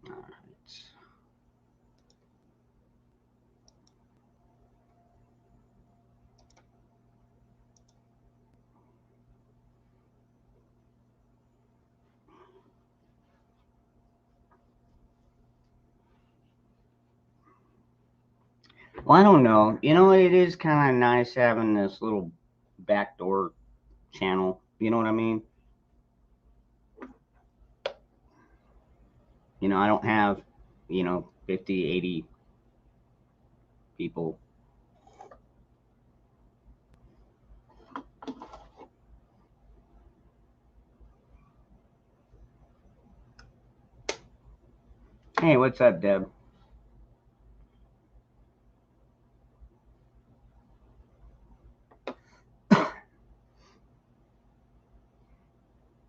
All right. Well, I don't know. You know, it is kind of nice having this little backdoor channel. You know what I mean? You know, I don't have, 50, 80 people. Hey, what's up, Deb?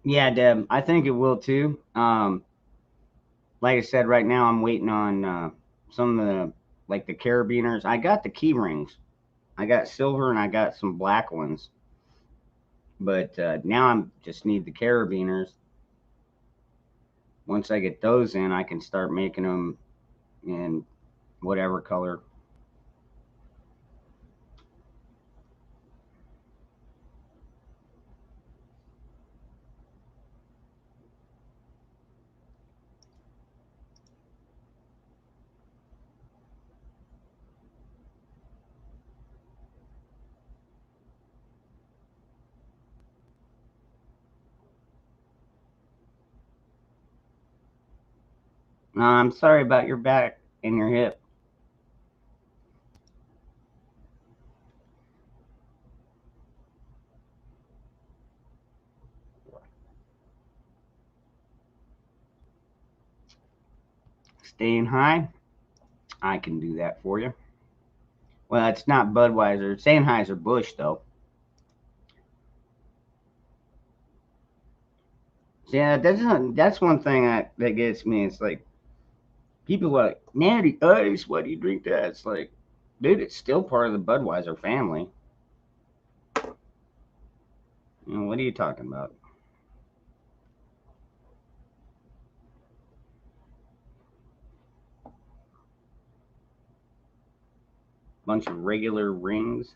Yeah, Deb, I think it will too. Like I said, right now I'm waiting on some of the like the carabiners. I got the key rings. I got silver and I got some black ones. But now I'm just need the carabiners. Once I get those in, I can start making them in whatever color. No, I'm sorry about your back and your hip. Staying high? I can do that for you. Well, it's not Budweiser. It's Anheuser-Busch, though. So, yeah, that's one thing that gets me. It's like people are like, Natty Ice, why do you drink that? It's like, dude, it's still part of the Budweiser family. You know, what are you talking about? Bunch of regular rings.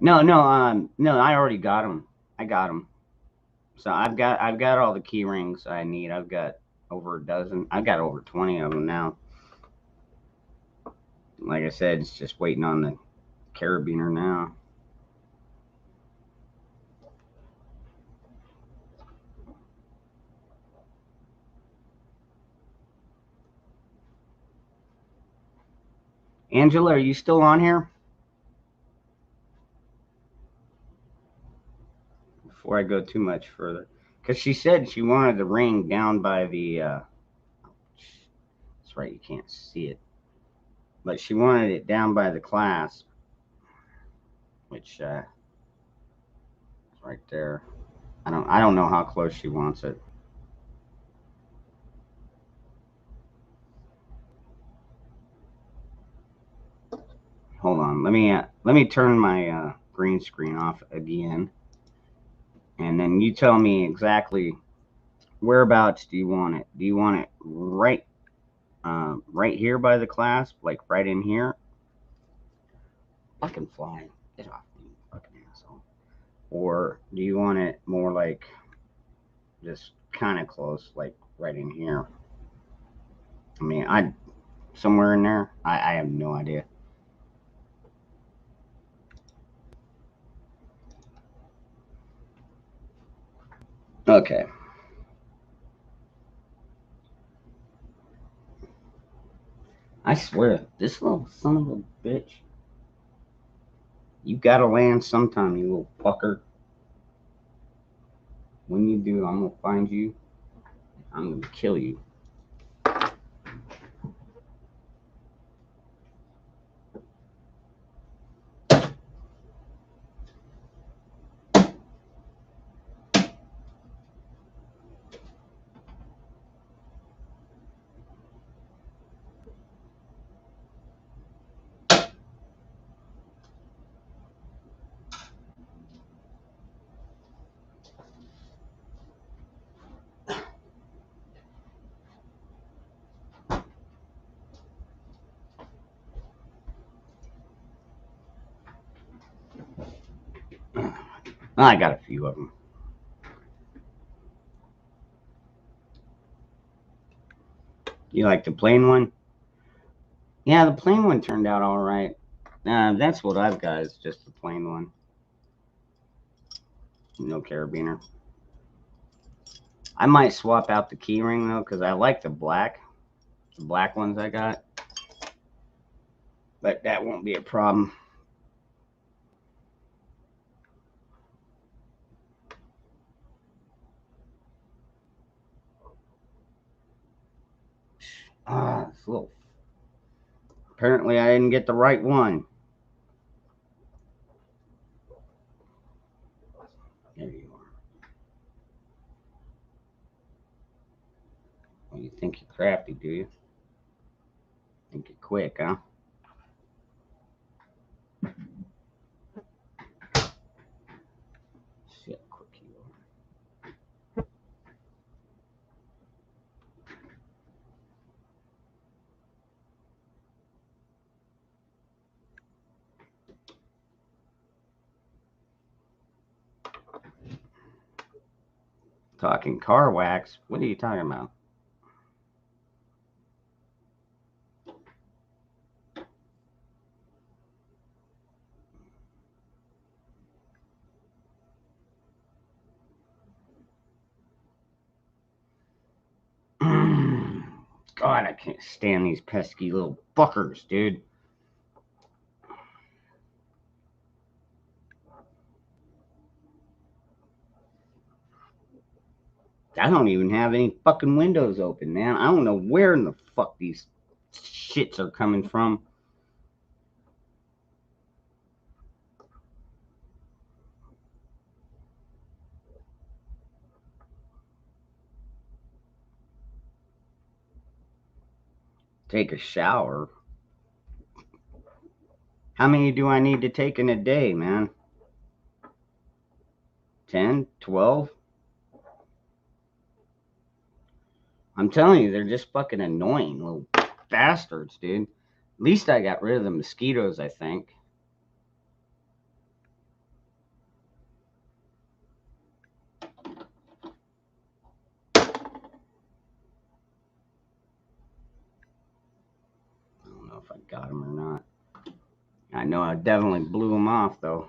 No. I already got them. I got them. So I've got all the key rings I need. I've got over a dozen. I've got over 20 of them now. Like I said, it's just waiting on the carabiner now. Angela, are you still on here? Before I go too much further, because she said she wanted the ring down by the. That's right, you can't see it, but she wanted it down by the clasp, which is right there. I don't know how close she wants it. Hold on, let me turn my green screen off again, and then you tell me exactly whereabouts do you want it. Do you want it right here by the clasp, like right in here? Fucking fly, get off me, fucking asshole. Or do you want it more like just kind of close, like right in here? I mean, I somewhere in there. I have no idea. Okay. I swear, this little son of a bitch. You gotta land sometime, you little fucker. When you do, I'm gonna find you. I'm gonna kill you. I got a few of them. You like the plain one? Yeah, the plain one turned out all right. That's what I've got. Is just the plain one. No carabiner. I might swap out the keyring though, because I like the black ones I got. But that won't be a problem. It's a little. Apparently, I didn't get the right one. There you are. Well, you think you're crafty, do you? Think you're quick, huh? Shit, quick you are. Talking car wax? What are you talking about? God, I can't stand these pesky little fuckers, dude. I don't even have any fucking windows open, man. I don't know where in the fuck these shits are coming from. Take a shower. How many do I need to take in a day, man? 10? 12? I'm telling you, they're just fucking annoying little bastards, dude. At least I got rid of the mosquitoes, I think. I don't know if I got them or not. I know I definitely blew them off, though.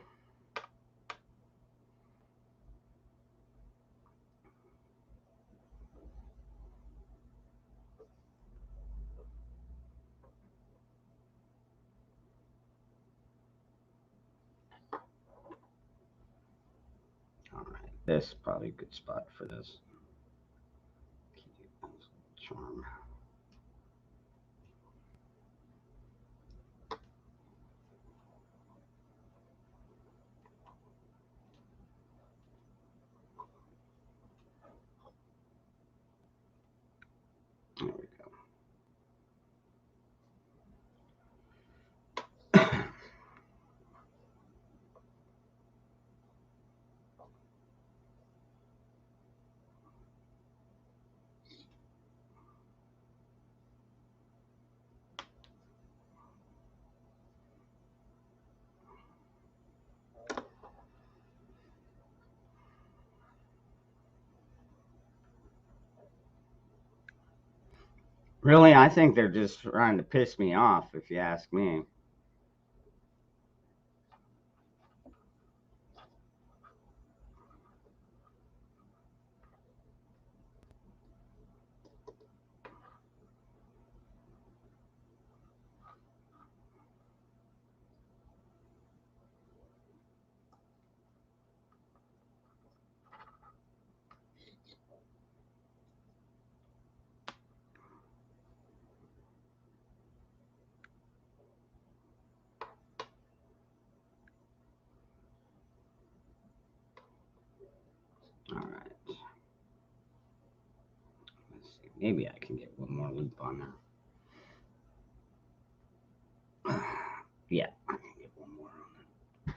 Alright, this is probably a good spot for this. Charm. There we go. Really, I think they're just trying to piss me off, if you ask me. Alright. Let's see. Maybe I can get one more loop on there. Yeah, I can get one more on there.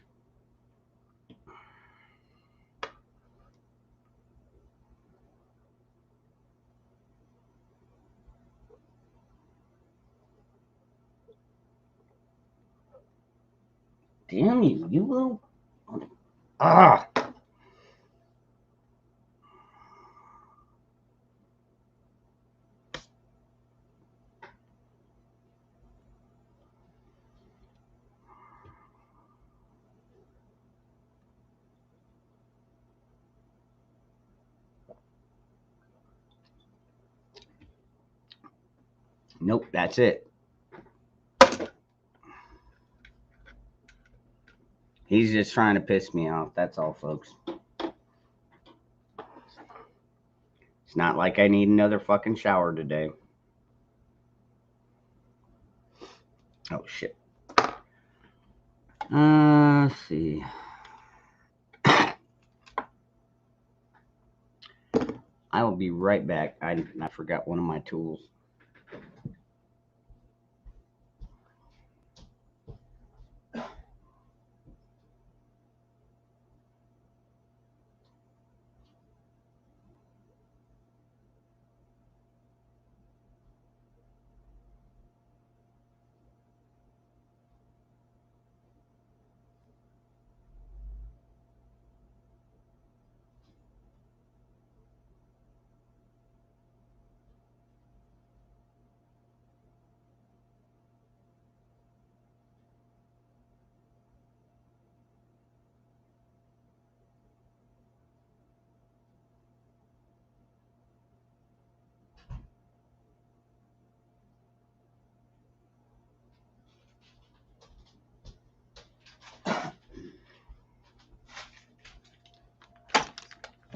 Damn you, you little. Ah! Nope, that's it. He's just trying to piss me off. That's all, folks. It's not like I need another fucking shower today. Oh, shit. Let's see. I will be right back. I forgot one of my tools.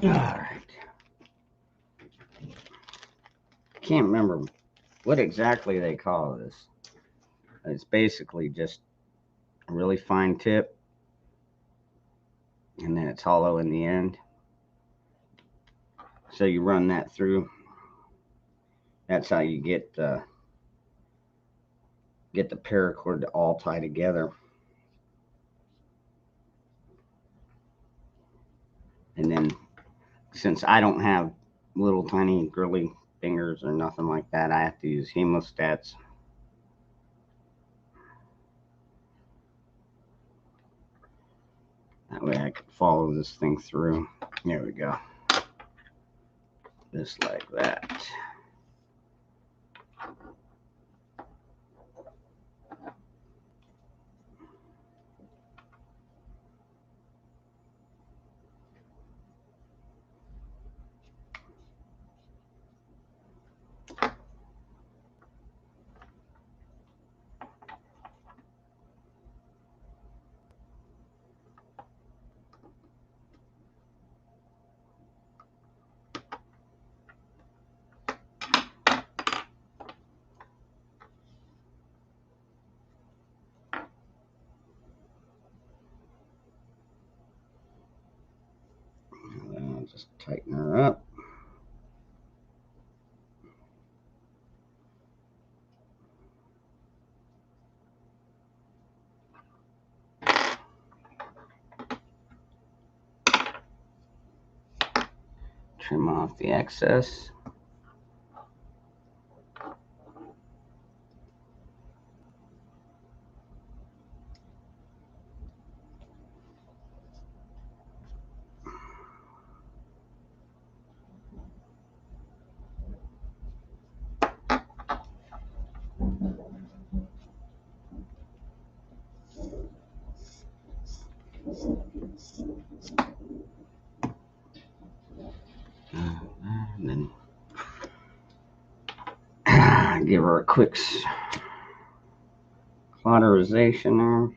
All right. Can't remember what exactly they call this. It's basically just a really fine tip, and then it's hollow in the end. So you run that through. That's how you get the paracord to all tie together. And then, since I don't have little tiny girly fingers or nothing like that, I have to use hemostats. That way I can follow this thing through. There we go. Just like that. I'll just tighten her up. Trim off the excess. And then give her a quick cauterization there.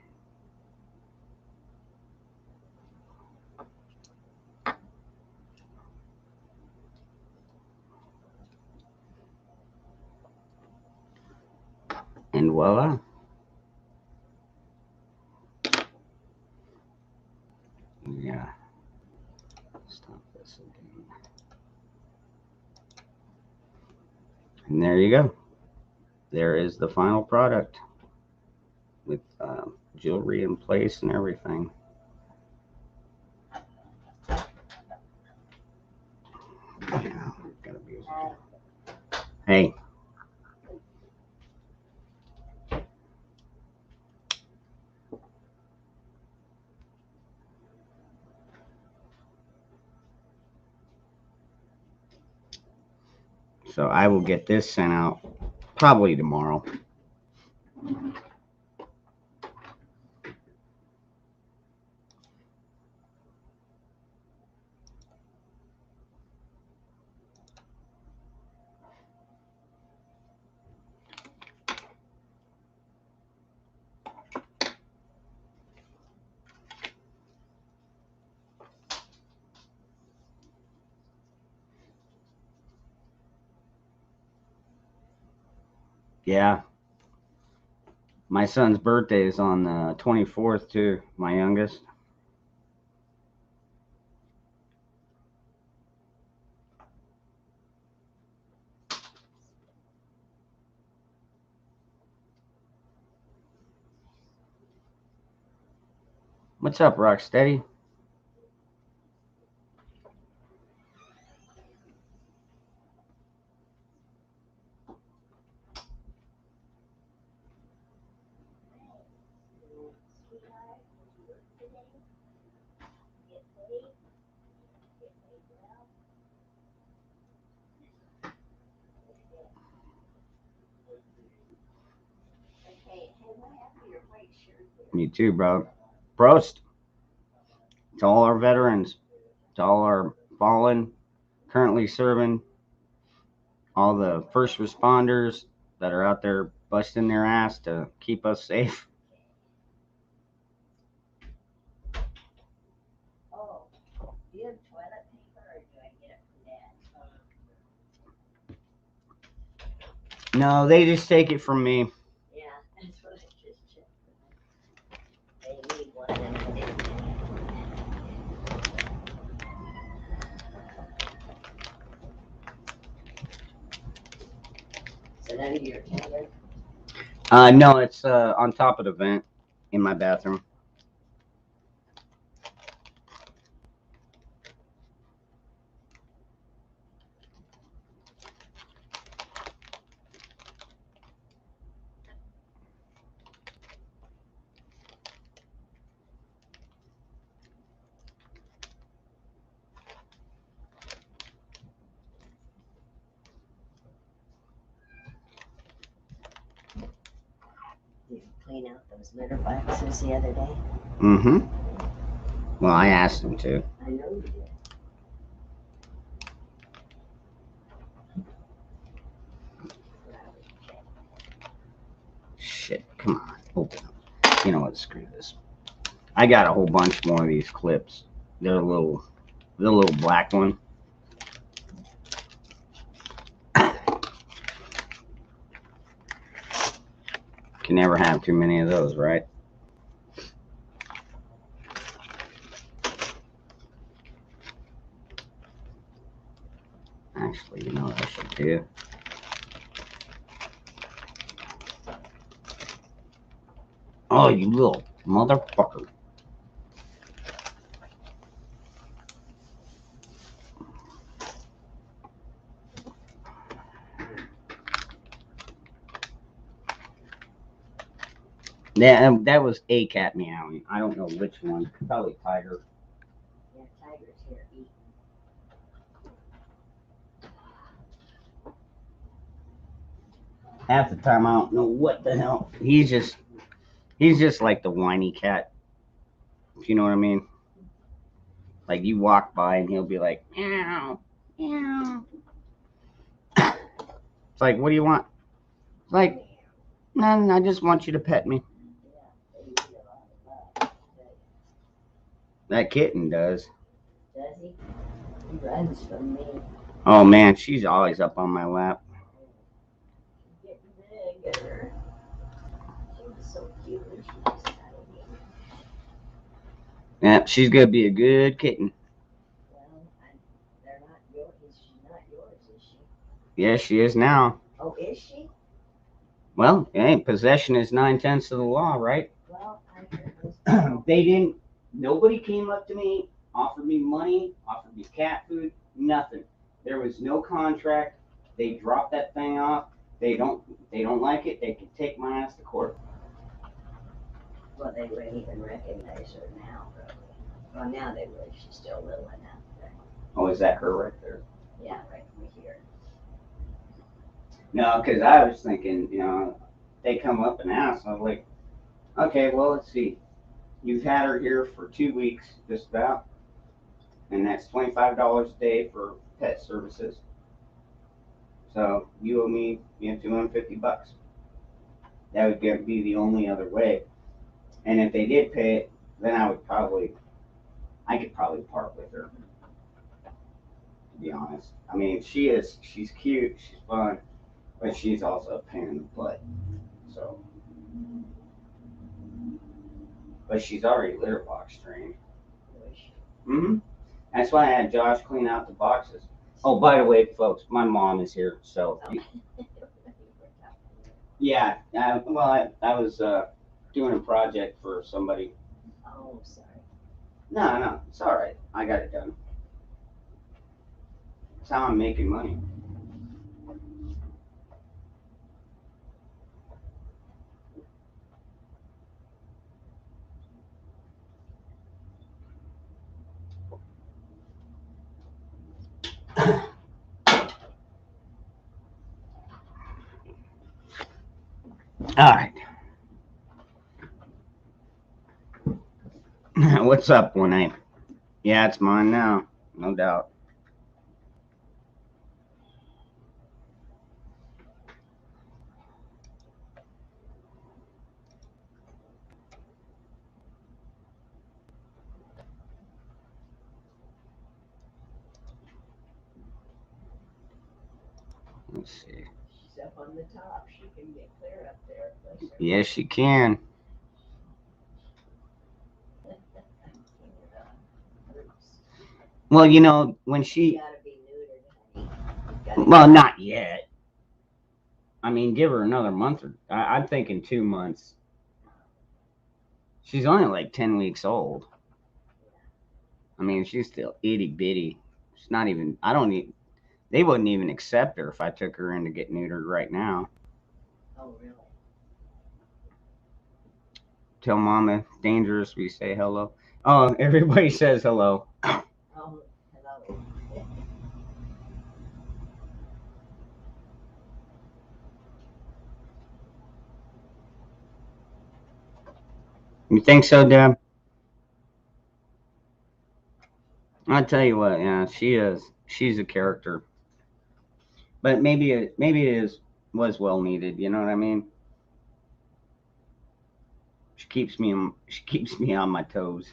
And voila. Yeah. Stop this again. And there you go. There is the final product with jewelry in place and everything. Yeah, gotta be. Hey. So I will get this sent out probably tomorrow. Yeah. My son's birthday is on the 24th too, my youngest. What's up, Rocksteady? You too, bro. Prost to all our veterans, to all our fallen, currently serving, all the first responders that are out there busting their ass to keep us safe. No, they just take it from me. Yeah, that's what I just checked. They need one and I didn't. So none of your tablet? No, it's on top of the vent in my bathroom. Did you clean out those litter boxes the other day? Mm-hmm. Well, I asked them to. I know you did. Shit, come on, open up. You know what? Screw this. I got a whole bunch more of these clips. They're the little black one. Can never have too many of those, right? Actually, you know what I should do? Oh, you little motherfucker. Yeah, that was a cat meowing. I don't know which one. Probably Tiger. Yeah, Tiger's here eating. Half the time I don't know what the hell. He's just like the whiny cat. If you know what I mean. Like you walk by and he'll be like, meow, meow. It's like, what do you want? It's like, none. I just want you to pet me. Yeah, they eat a lot of love. That kitten does. Does he? He runs from me. Oh man, she's always up on my lap. She's getting bigger. She was so cute when she was tiny. Yeah, she's gonna be a good kitten. Well, they're not yours. She's not yours, is she? Yes, she is now. Oh, is she? Well, hey, possession is 9/10 of the law, right? Well, I heard those. They didn't. Nobody came up to me, offered me money, offered me cat food, nothing. There was no contract. They dropped that thing off. They don't like it. They can take my ass to court. Well, they wouldn't even recognize her now, probably. Well, now they would. She's still little enough. But Oh, is that her right there? yeah, right over here. No, because I was thinking, they come up and ask. I was like, okay, well, let's see. You've had her here for 2 weeks, just about, and that's $25 a day for pet services. So you owe me, $250. That would be the only other way. And if they did pay it, then I could probably part with her. To be honest, I mean, she's cute, she's fun, but she's also a pain in the butt. So, but she's already litter box trained. Mm-hmm. That's why I had Josh clean out the boxes. Oh, by the way, folks, my mom is here, so yeah. Well, I was doing a project for somebody. Oh, sorry. No, it's all right. I got it done. That's how I'm making money. All right. What's up, 1A? Yeah, it's mine now, no doubt. Let's see. up on the top. She can get clear up there. Bless her. Yes, she can. Well, you know, when You she, gotta be neutered, honey. well, not yet. I mean, give her another month or I'm thinking 2 months. She's only like 10 weeks old. I mean, she's still itty bitty. She's not even, I don't need, they wouldn't even accept her if I took her in to get neutered right now. Oh, really? Tell mama dangerous, we say hello. Oh, everybody says hello. Oh, hello. You think so, Deb? I'll tell you what, yeah, she is. She's a character. But maybe it was well needed, you know what I mean? She keeps me on my toes.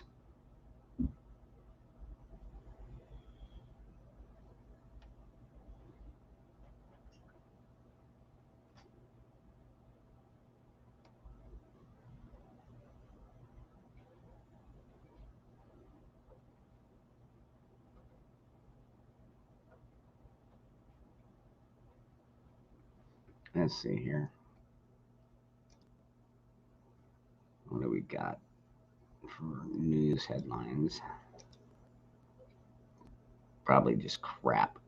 Let's see here. What do we got for news headlines? Probably just crap.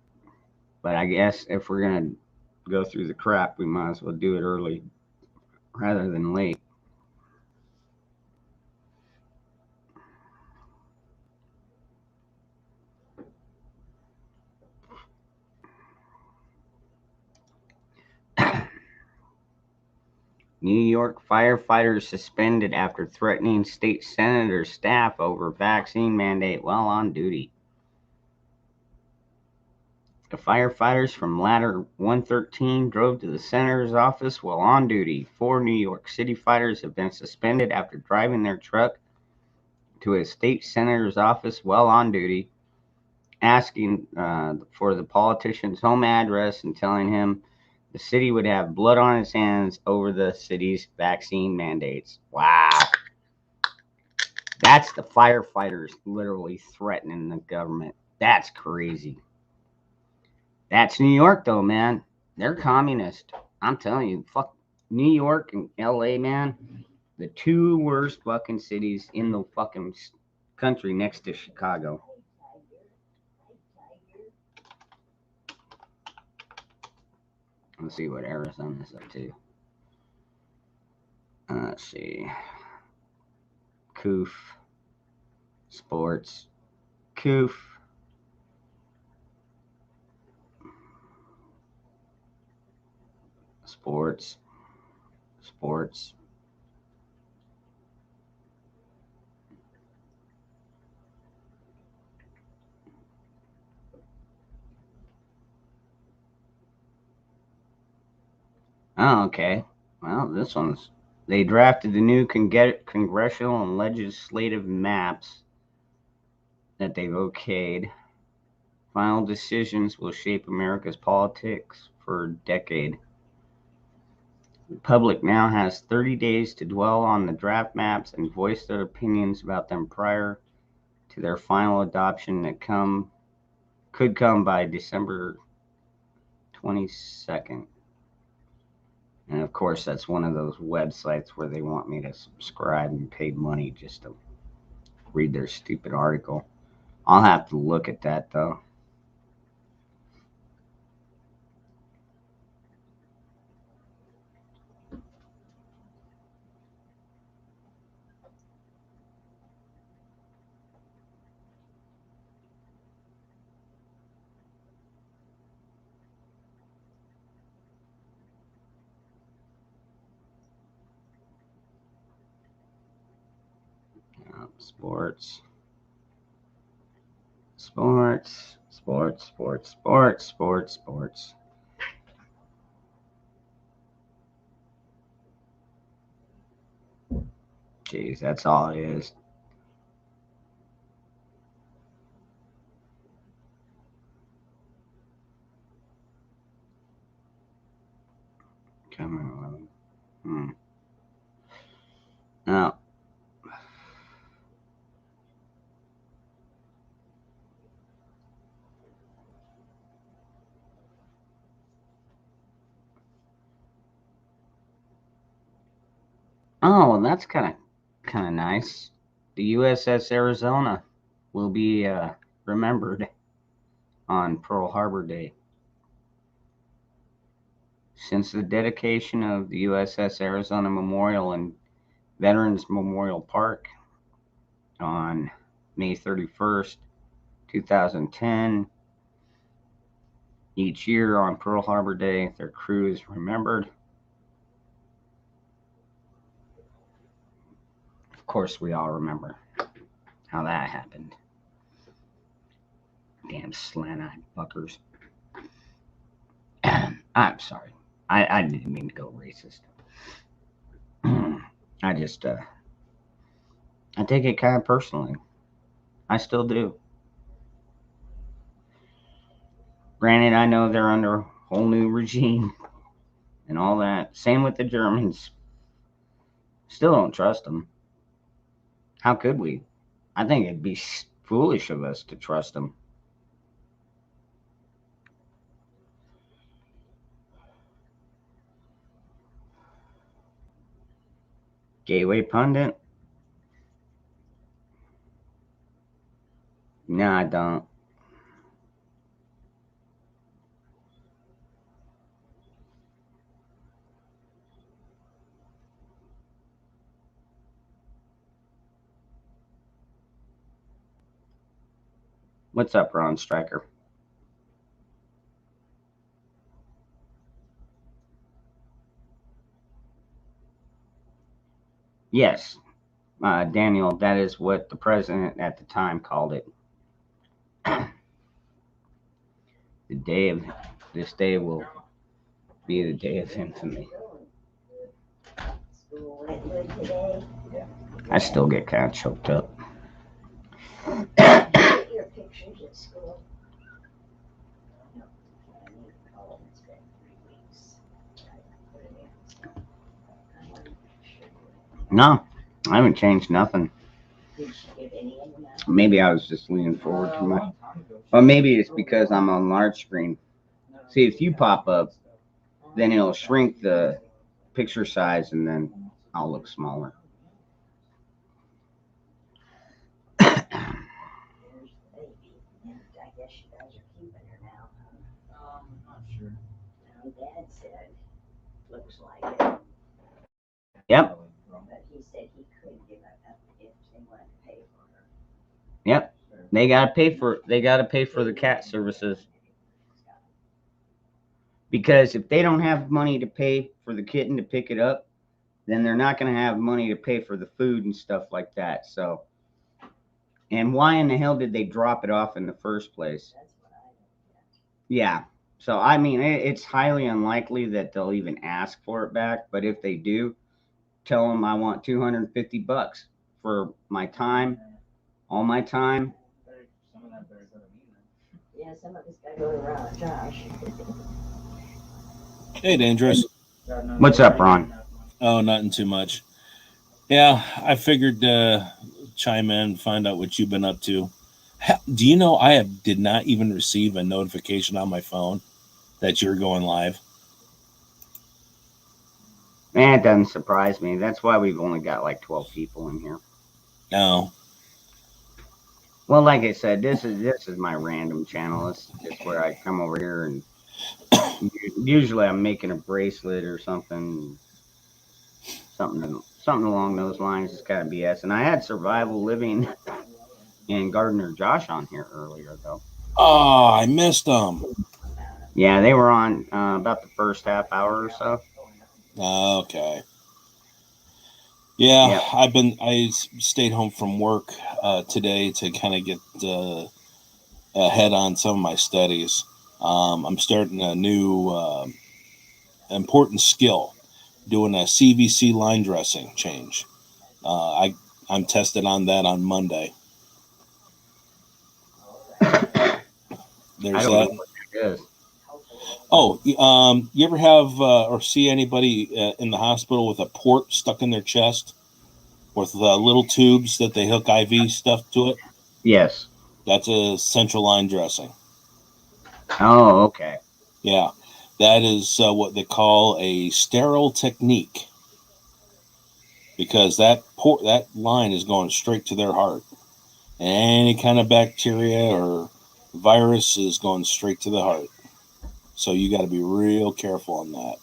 But I guess if we're gonna go through the crap, we might as well do it early rather than late. New York firefighters suspended after threatening state senator staff over vaccine mandate while on duty. The firefighters from Ladder 113 drove to the senator's office while on duty. 4 New York City fighters have been suspended after driving their truck to a state senator's office while on duty, asking for the politician's home address and telling him the city would have blood on its hands over the city's vaccine mandates. Wow. That's the firefighters literally threatening the government. That's crazy. That's New York, though, man. They're communist. I'm telling you, fuck New York and LA, man. The 2 worst fucking cities in the fucking country next to Chicago. Let's see what Arizona's up to. Let's see. Coof. Sports. Coof. Sports. Sports. Oh, okay. Well, this one's. They drafted the new congressional and legislative maps that they've okayed. Final decisions will shape America's politics for a decade. The public now has 30 days to dwell on the draft maps and voice their opinions about them prior to their final adoption that could come by December 22nd. And of course, that's one of those websites where they want me to subscribe and pay money just to read their stupid article. I'll have to look at that though. Sports. Sports. Sports. Sports. Sports. Sports. Sports. Jeez, that's all it is. 10 11. Now, oh, well, that's kind of nice. The USS Arizona will be remembered on Pearl Harbor Day. Since the dedication of the USS Arizona Memorial and Veterans Memorial Park on May 31st, 2010, each year on Pearl Harbor Day, their crew is remembered. Of course, we all remember how that happened. Damn slant-eyed fuckers. I'm sorry. I didn't mean to go racist. I just, I take it kind of personally. I still do. Granted, I know they're under a whole new regime and all that. Same with the Germans. Still don't trust them. How could we? I think it'd be foolish of us to trust them. Gateway Pundit? No, I don't. What's up, Ron Stryker? Yes, Daniel, that is what the president at the time called it. This day will be the day of infamy. I still get kind of choked up. Get your pictures at school. No, I need to call them. It's been 3 weeks. I put it in. I wanted to make sure. No, I haven't changed nothing. Did she give any of them out? Maybe I was just leaning forward too much. Or maybe it's because I'm on large screen. See, if you pop up, then it'll shrink the picture size and then I'll look smaller. There's the baby. And I guess you guys are keeping her now. Not sure. Dad said, looks like it. Yep. But he said he could give it up if they wanted to pay for her. Yep. They gotta pay for the cat services. Because if they don't have money to pay for the kitten to pick it up, then they're not going to have money to pay for the food and stuff like that. So, and why in the hell did they drop it off in the first place? That's what I don't get. Yeah. So, I mean, it's highly unlikely that they'll even ask for it back. But if they do, tell them I want $250 for my time, all my time. Some of that better go to me then. Yeah, some of it's got to go to Josh. Hey, Dangerous. What's up, Ron? Oh, nothing too much. Yeah, I figured chime in, find out what you've been up to. Do you know I did not even receive a notification on my phone that you're going live? Man, it doesn't surprise me. That's why we've only got like 12 people in here. No. Well, like I said, this is my random channel. It's just where I come over here and usually I'm making a bracelet or something along those lines. It's kind of BS. And I had Survival Living and Gardener Josh on here earlier, though. Oh, I missed them. Yeah, they were on about the first half hour or so. Okay. Yeah, Yep. I stayed home from work today to kind of get ahead on some of my studies. I'm starting a new important skill, doing a CVC line dressing change. I'm tested on that on Monday. I don't know what that is. Oh, you ever have or see anybody in the hospital with a port stuck in their chest with little tubes that they hook IV stuff to it? Yes. That's a central line dressing. Oh, okay. Yeah, that is what they call a sterile technique because that line is going straight to their heart. Any kind of bacteria or virus is going straight to the heart. So you got to be real careful on that.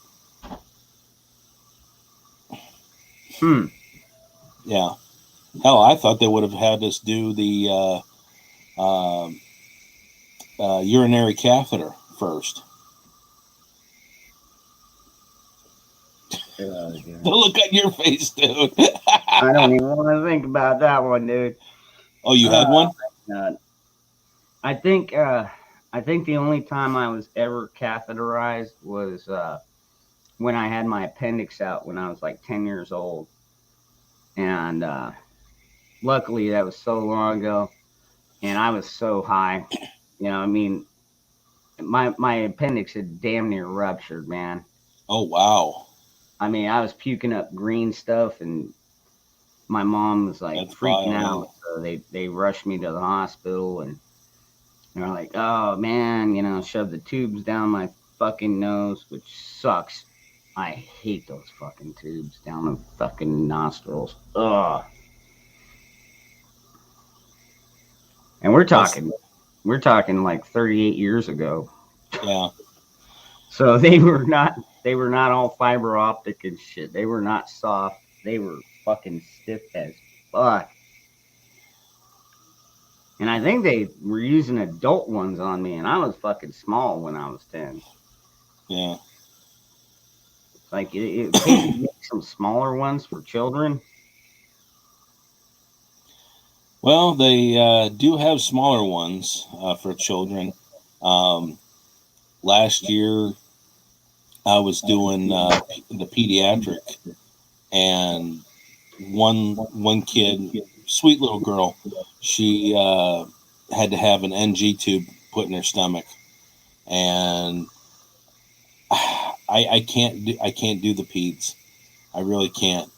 Hmm. Yeah. Hell, I thought they would have had us do the urinary catheter first. The look on your face, dude. I don't even want to think about that one, dude. Oh, you had one? God. I think the only time I was ever catheterized was when I had my appendix out when I was like 10 years old. And luckily that was so long ago and I was so high. I mean, my appendix had damn near ruptured, man. Oh, wow. I mean, I was puking up green stuff and my mom was like That's freaking vile, out. So they rushed me to the hospital and they're like, "Oh man, shove the tubes down my fucking nose," which sucks. I hate those fucking tubes down the fucking nostrils. Ugh. And we're talking like 38 years ago. Yeah. So they were not all fiber optic and shit. They were not soft. They were fucking stiff as fuck. And I think they were using adult ones on me, and I was fucking small when I was 10. Yeah. Like it can't you make some smaller ones for children? Well, they do have smaller ones for children. Um, last year, I was doing the pediatric, and one kid, sweet little girl, she had to have an NG tube put in her stomach, and I can't do the peds. I really can't.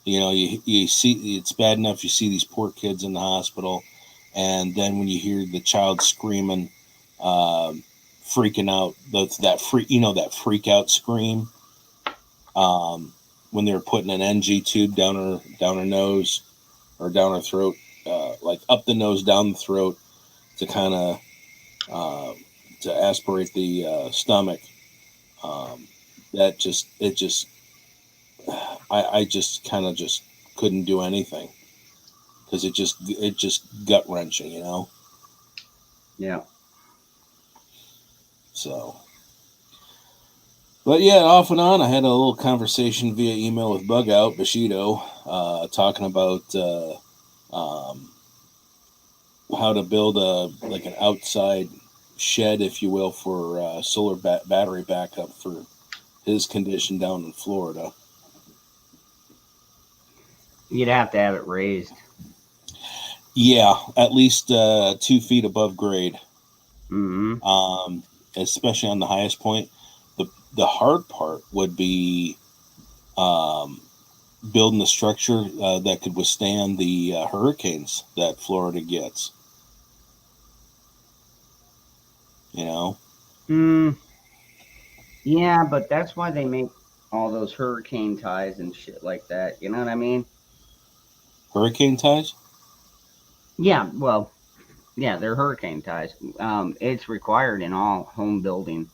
You see it's bad enough you see these poor kids in the hospital, and then when you hear the child screaming, freaking out, that freak out scream, when they're putting an NG tube down her nose or down her throat, like up the nose, down the throat, to kind of to aspirate the stomach. Um, that just it just I just kind of just couldn't do anything because it just gut wrenching, Yeah. So, but yeah, off and on, I had a little conversation via email with Bug Out Bushido, talking about how to build an outside shed, if you will, for solar battery backup for his condition down in Florida. You'd have to have it raised. Yeah, at least 2 feet above grade. Mm-hmm. Especially on the highest point. The hard part would be building a structure that could withstand the hurricanes that Florida gets. Yeah, but that's why they make all those hurricane ties and shit like that. You know what I mean? Hurricane ties? Yeah, well, yeah, they're hurricane ties. It's required in all home building.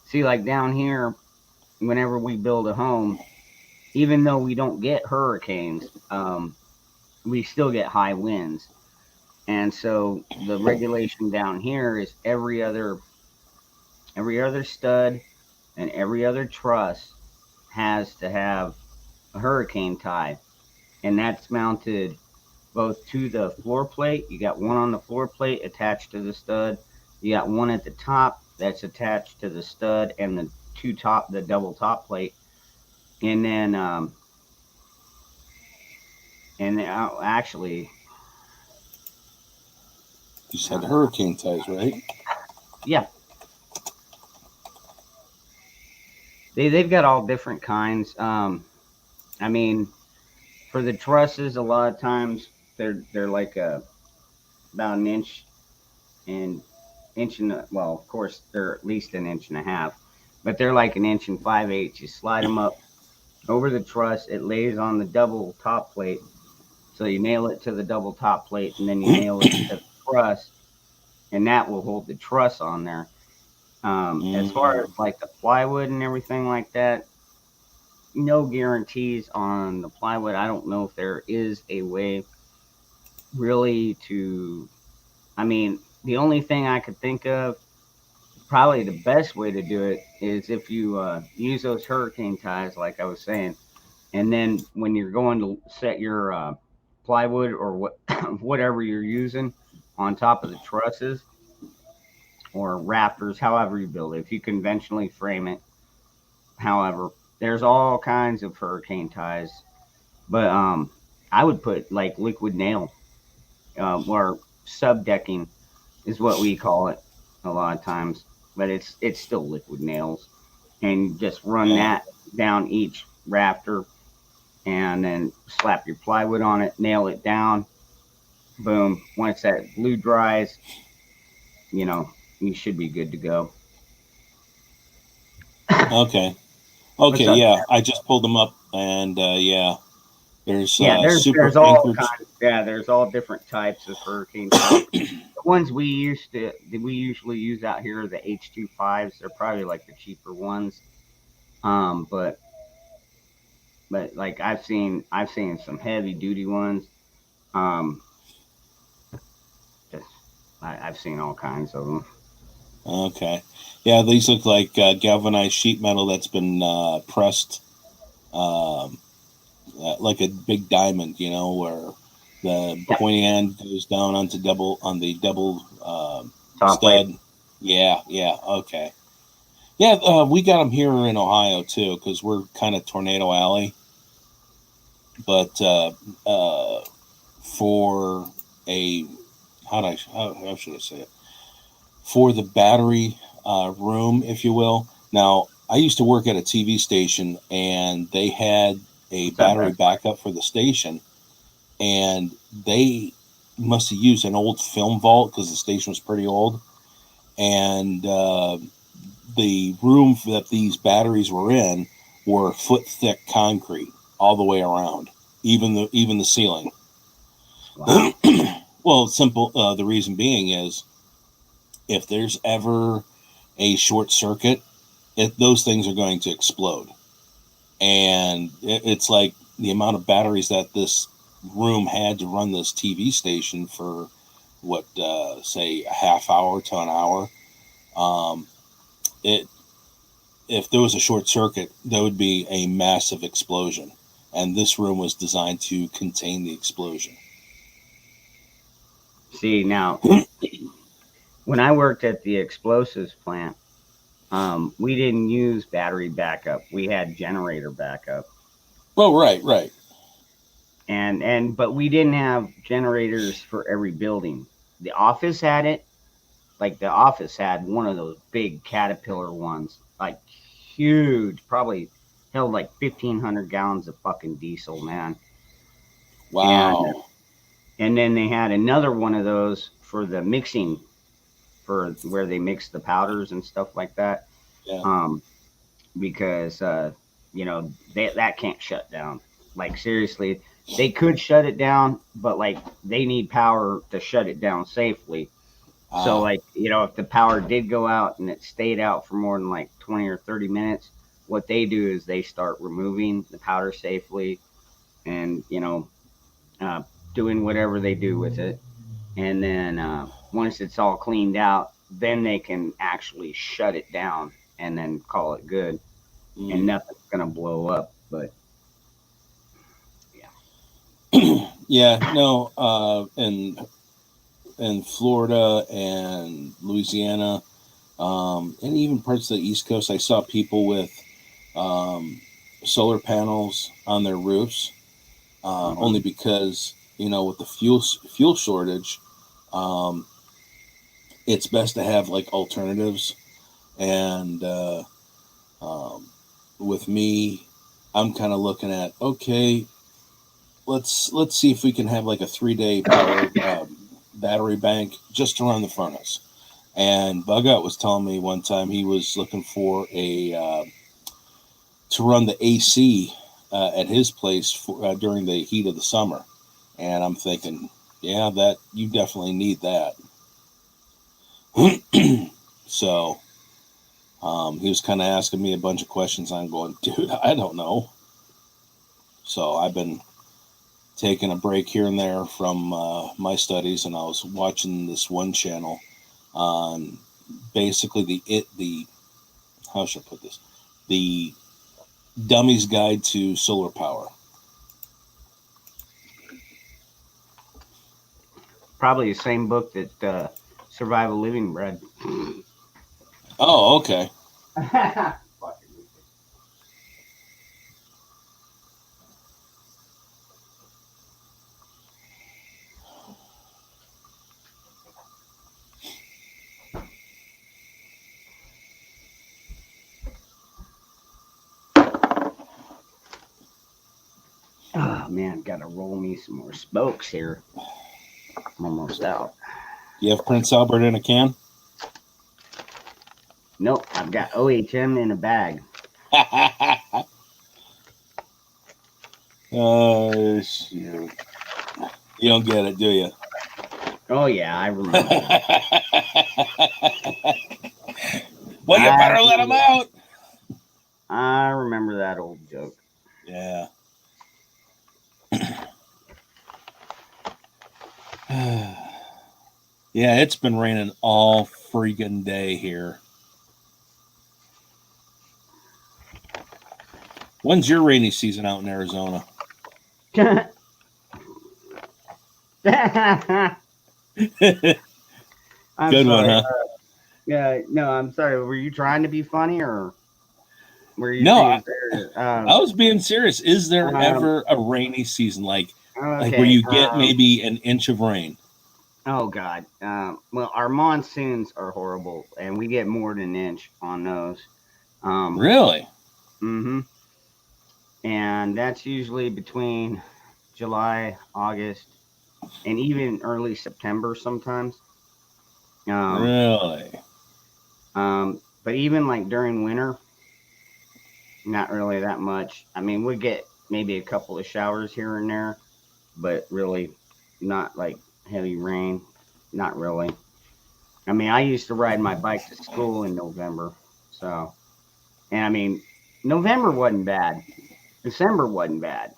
See, like down here, whenever we build a home, even though we don't get hurricanes, we still get high winds. And so the regulation down here is every other stud and every other truss has to have a hurricane tie, and that's mounted both to the floor plate. You got one on the floor plate attached to the stud. You got one at the top that's attached to the stud and the double top plate, and then actually, You said hurricane ties, right? yeah, they've got all different kinds. I mean, for the trusses, a lot of times they're like about an inch and well, of course they're at least an inch and a half, but they're like an inch and 5/8. You slide them up over the truss. It lays on the double top plate, so you nail it to the double top plate, and then you nail it to the truss, and that will hold the truss on there. As far as like the plywood and everything like that, no guarantees on the plywood. I don't know if there is a way really to. I mean, the only thing I could think of, probably the best way to do it, is if you use those hurricane ties, like I was saying, and then when you're going to set your plywood or what whatever you're using on top of the trusses or rafters, however you build it, if you conventionally frame it, however, there's all kinds of hurricane ties. But I would put like liquid nail or subdecking is what we call it a lot of times, but it's still liquid nails, and just run that down each rafter, and then slap your plywood on it, nail it down, boom. Once that glue dries, you know you should be good to go. Okay. What's Okay. up? Yeah, I just pulled them up, and yeah, there's Yeah, super there's all anchored. kinds. Yeah, there's all different types of hurricane ties. The ones we usually use out here are the H25s. They're probably like the cheaper ones. But like I've seen some heavy duty ones. Um, just, I've seen all kinds of them. Okay. Yeah, these look like galvanized sheet metal that's been pressed um, like a big diamond, where the Yep. pointy end goes down on the double Top stud. plate. Yeah, yeah, okay. Yeah, we got them here in Ohio too, because we're kind of Tornado Alley. But for a how should I say it? For the battery room, if you will. Now, I used to work at a TV station, and they had a What's up, battery Brad? backup for the station, and they must have used an old film vault because the station was pretty old, and the room that these batteries were in were foot thick concrete all the way around, even the ceiling. Wow. Well, simple. The reason being is if there's ever a short circuit, those things are going to explode. And it's like the amount of batteries that this room had to run this TV station for say a half hour to an hour. It If there was a short circuit, there would be a massive explosion, and this room was designed to contain the explosion. See now, when I worked at the explosives plant, we didn't use battery backup. We had generator backup, Oh, right. and but we didn't have generators for every building. The office had it. Like the office had one of those big Caterpillar ones, like huge, probably held like 1,500 gallons of fucking diesel, man. And Wow. and then they had another one of those for the mixing, for where they mix the powders and stuff like that. Yeah. Because that can't shut down. Like seriously, they could shut it down, but like they need power to shut it down safely. So like if the power did go out and it stayed out for more than like 20 or 30 minutes, what they do is they start removing the powder safely, and uh, doing whatever they do with it, and then once it's all cleaned out, then they can actually shut it down and then call it good, and nothing's gonna blow up. But Yeah, no, in Florida and Louisiana, and even parts of the East Coast, I saw people with solar panels on their roofs, only because with the fuel shortage, um, it's best to have like alternatives, and with me, I'm kind of looking at, okay, let's see if we can have like a 3-day power battery bank just to run the furnace. And Bug Out was telling me one time he was looking for a to run the AC at his place during the heat of the summer. And I'm thinking, yeah, that you definitely need that. So he was kind of asking me a bunch of questions. I'm going, dude, I don't know. So I've been taking a break here and there from my studies, and I was watching this one channel on basically the how should I put this, the Dummy's Guide to Solar Power. Probably the same book that Survival Living read. Oh, okay. Oh man, gotta roll me some more smokes here. I'm almost out. You have Prince Albert in a can? Nope, I've got OHM in a bag. Oh, shoot. You don't get it, do you? Oh yeah, I remember. Well, you better let him out. I remember that old joke. Yeah. Yeah, it's been raining all freaking day here. When's your rainy season out in Arizona? I'm Good sorry. one, huh? Yeah, no, I'm sorry. Were you trying to be funny, or were you? No, being serious? I was being serious. Is there ever a rainy season, like where you get maybe an inch of rain? Oh God. Well, our monsoons are horrible, and we get more than an inch on those. Really? Mm-hmm. And that's usually between July, August, and even early September sometimes. Really? But even like during winter, not really that much. I mean, we get maybe a couple of showers here and there, but really not like heavy rain. Not really. I mean, I used to ride my bike to school in November. So, and I mean, November wasn't bad. December wasn't bad.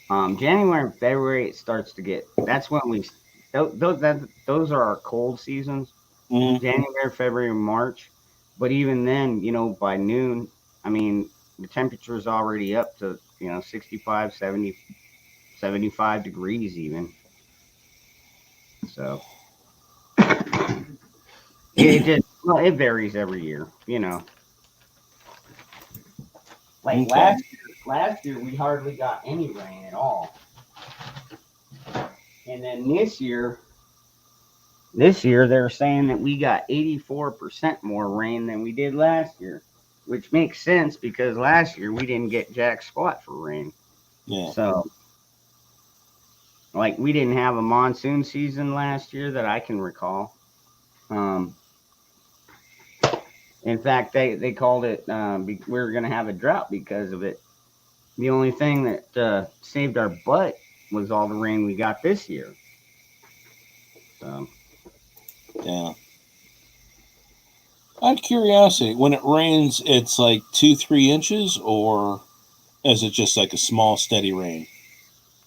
January and February, it starts to get, that's when those are our cold seasons. Mm-hmm. January, February, and March. But even then, by noon, I mean, the temperature is already up to, 65, 70, 75 degrees even. So it varies every year, Like Okay. last year we hardly got any rain at all. And then this year they're saying that we got 84% more rain than we did last year, which makes sense because last year we didn't get jack squat for rain. Yeah. So, like, we didn't have a monsoon season last year that I can recall. In fact, they called it, we were going to have a drought because of it. The only thing that saved our butt was all the rain we got this year. So, yeah. Out of curiosity, when it rains, it's like 2-3 inches, or is it just like a small, steady rain?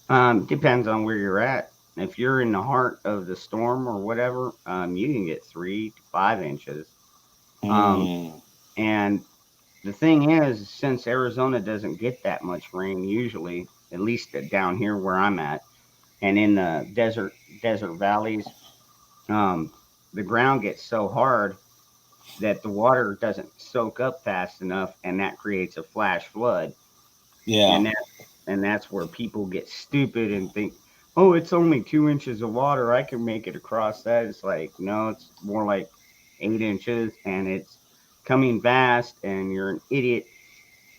depends on where you're at. If you're in the heart of the storm or whatever, you can get 3 to 5 inches. And the thing is, since Arizona doesn't get that much rain usually, at least down here where I'm at, and in the desert valleys, the ground gets so hard that the water doesn't soak up fast enough, and that creates a flash flood. Yeah. And that's where people get stupid and think, oh, it's only 2 inches of water, I can make it across that. It's like, no, it's more like 8 inches, and it's coming fast, and you're an idiot,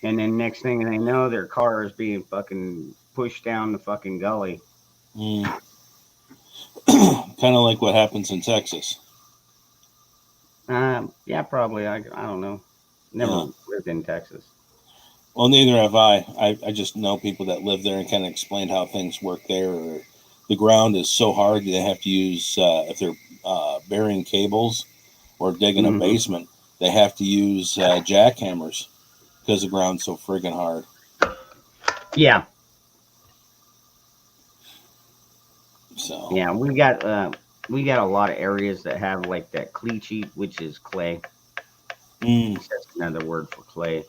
And then next thing they know, their car is being fucking pushed down the fucking gully. Kind of like what happens in Texas. Yeah, probably. I don't know. Never Yeah. lived in Texas. Well, neither have I. I just know people that live there and kind of explained how things work there. Or the ground is so hard they have to use, if they're burying cables or digging a Mhm. basement, they have to use jackhammers because the ground's so friggin' hard. Yeah, So yeah. We got a lot of areas that have like that cleachy, which is clay. It's just another word for clay. And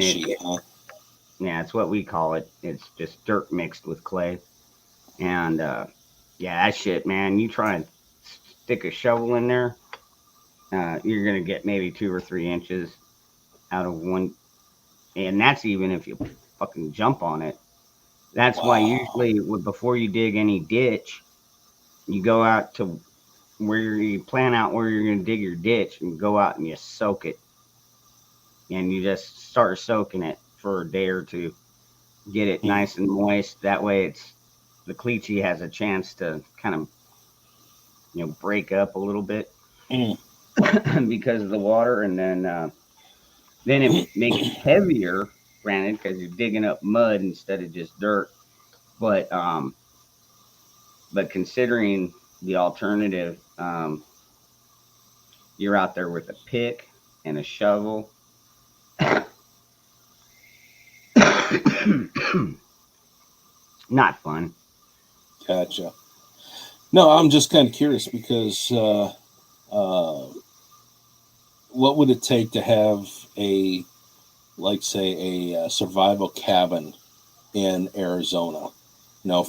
cleachy, huh? yeah, it's what we call it. It's just dirt mixed with clay. And yeah, that shit, man. You try and stick a shovel in there, you're gonna get maybe 2 or 3 inches out of one, and that's even if you fucking jump on it. That's why Wow. usually before you dig any ditch, you go out to where you plan out where you're gonna dig your ditch and go out and you soak it, and you just start soaking it for a day or two, get it nice and moist. That way, it's the cleachy has a chance to kind of break up a little bit Mm. because of the water, and then it makes it heavier. Granted, because you're digging up mud instead of just dirt, but considering the alternative, you're out there with a pick and a shovel. Not fun. Gotcha. No, I'm just kind of curious because what would it take to have a, like, say, a survival cabin in Arizona?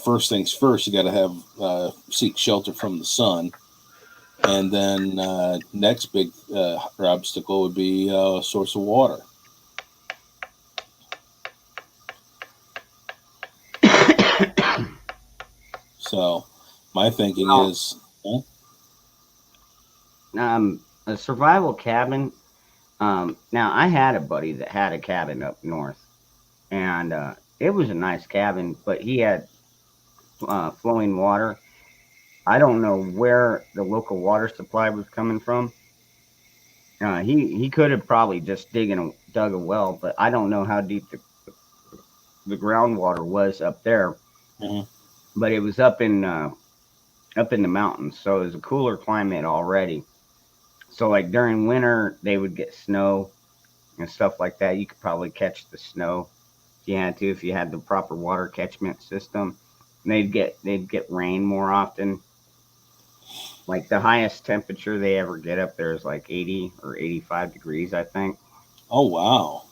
First things first, you got to have seek shelter from the sun, and then next big obstacle would be a source of water. So, my thinking is, A survival cabin. Now I had a buddy that had a cabin up north, and it was a nice cabin, but he had flowing water. I don't know where the local water supply was coming from. He could have probably just dug a well, but I don't know how deep the groundwater was up there. Mhm. But it was up in the mountains, so it was a cooler climate already. So like during winter, they would get snow and stuff like that. You could probably catch the snow if you had to, if you had the proper water catchment system. And they'd get rain more often. Like the highest temperature they ever get up there is like 80 or 85 degrees, I think. oh wow,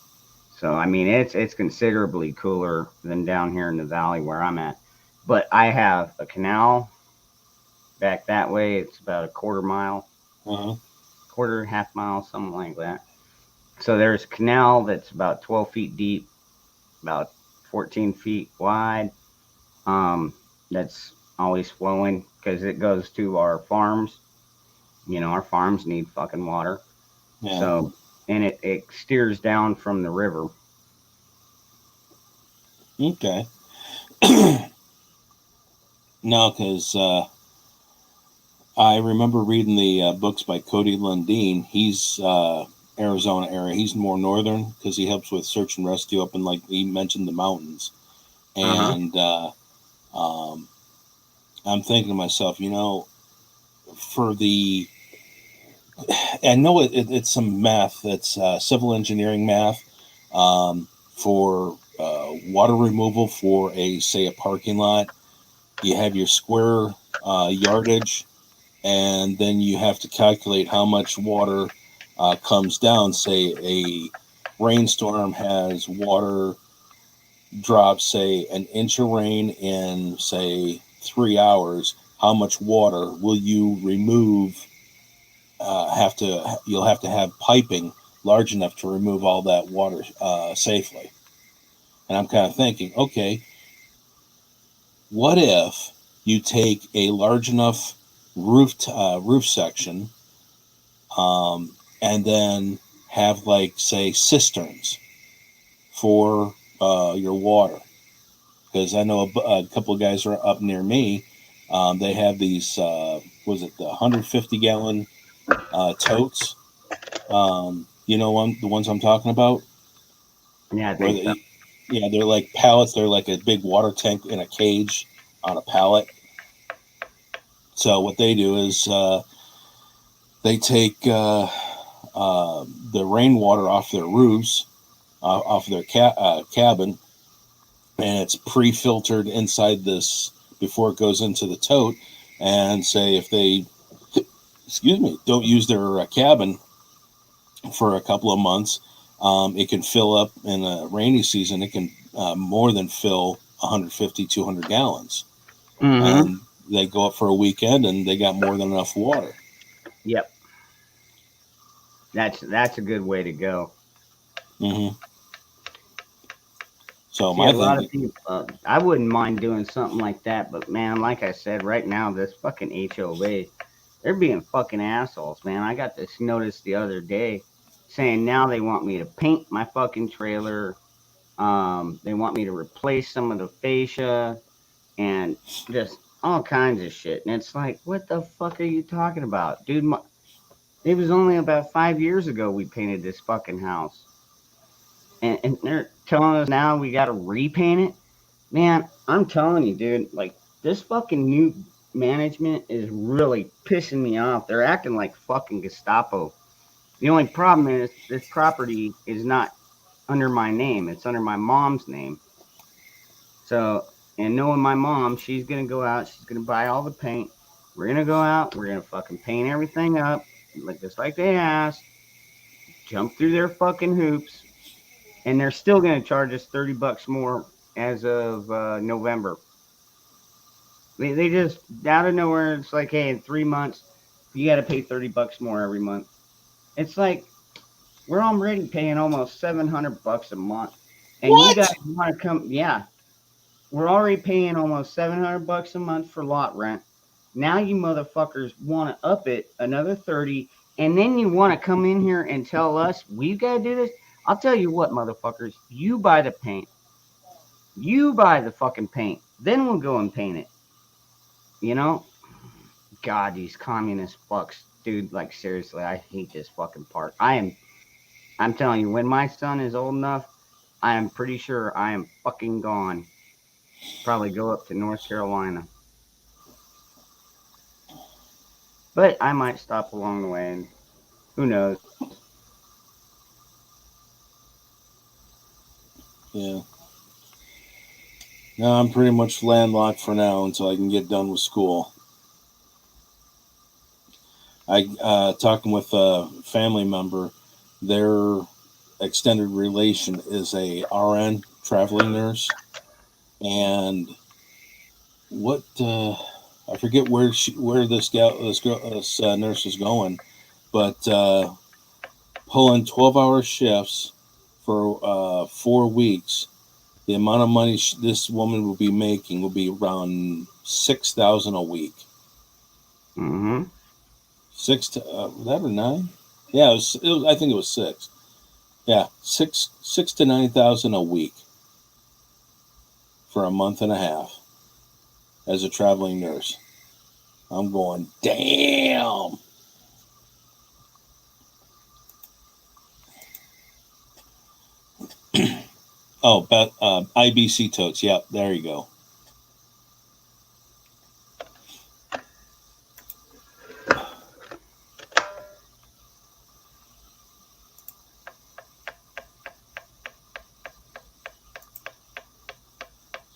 So I mean, it's considerably cooler than down here in the valley where I'm at. But I have a canal back that way. It's about a quarter mile, uh-huh. half mile, something like that. So there's a canal that's about 12 feet deep, about 14 feet wide. That's always flowing because it goes to our farms. Our farms need fucking water. Yeah. So, and it steers down from the river. Okay. No, because I remember reading the books by Cody Lundeen. He's Arizona area. He's more northern because he helps with search and rescue up in, like he mentioned, the mountains. And I'm thinking to myself, for the, I know it's some math. It's civil engineering math for water removal for say a parking lot. You have your square yardage, and then you have to calculate how much water comes down. Say a rainstorm has water drops, say, an inch of rain in, say, 3 hours. How much water will you remove? You'll have to have piping large enough to remove all that water safely. And I'm kind of thinking, okay, what if you take a large enough roof section, and then have, like, say, cisterns for your water. Because I know a couple of guys are up near me. They have these, was it the 150 gallon totes? You know, the ones I'm talking about? Yeah, I think so. Yeah, they're like pallets. They're like a big water tank in a cage on a pallet. So what they do is they take the rainwater off their roofs, off their cabin, and it's pre-filtered inside this before it goes into the tote. And say if they, don't use their cabin for a couple of months, it can fill up in a rainy season. It can more than fill 150, 200 gallons. Mm-hmm. And they go up for a weekend and they got more than enough water. Yep. That's a good way to go. Mm-hmm. So See, a lot of people, I wouldn't mind doing something like that, but man, like I said, right now, this fucking HOA, they're being fucking assholes, man. I got this notice the other day saying now they want me to paint my fucking trailer. They want me to replace some of the fascia and just all kinds of shit. And it's like, what the fuck are you talking about, dude? It was only about 5 years ago we painted this fucking house. And they're telling us now we got to repaint it. Man, I'm telling you, dude, like this fucking new management is really pissing me off. They're acting like fucking Gestapo. The only problem is this property is not under my name, it's under my mom's name. So, and knowing my mom, she's going to go out, she's going to buy all the paint. We're going to go out, we're going to fucking paint everything up, like just like they asked, jump through their fucking hoops, and they're still going to charge us $30 more as of November. They just out of nowhere, it's like, hey, in 3 months, you got to pay $30 more every month. It's like we're already paying almost $700 a month, and What? you guys want to come? Yeah, we're already paying almost $700 a month for lot rent. Now you motherfuckers want to up it another 30, and then you want to come in here and tell us we got to do this. I'll tell you what, motherfuckers, you buy the paint. You buy the fucking paint. Then we'll go and paint it. You know? God, these communist fucks. Dude, like seriously, I hate this fucking part. I'm telling you, when my son is old enough, I am pretty sure I am fucking gone. Probably go up to North Carolina. But I might stop along the way, and who knows? Yeah. No, I'm pretty much landlocked for now until I can get done with school. I talking with a family member, their extended relation is a RN, traveling nurse, and what I forget where this nurse is going, but pulling 12-hour shifts for 4 weeks. The amount of money this woman will be making will be around $6,000 a week. Mm-hmm. That or 9? Yeah, it was. I think it was 6. Yeah, 6 to 9,000 a week for a month and a half as a traveling nurse. I'm going, damn. Oh, but IBC totes. Yep, there you go.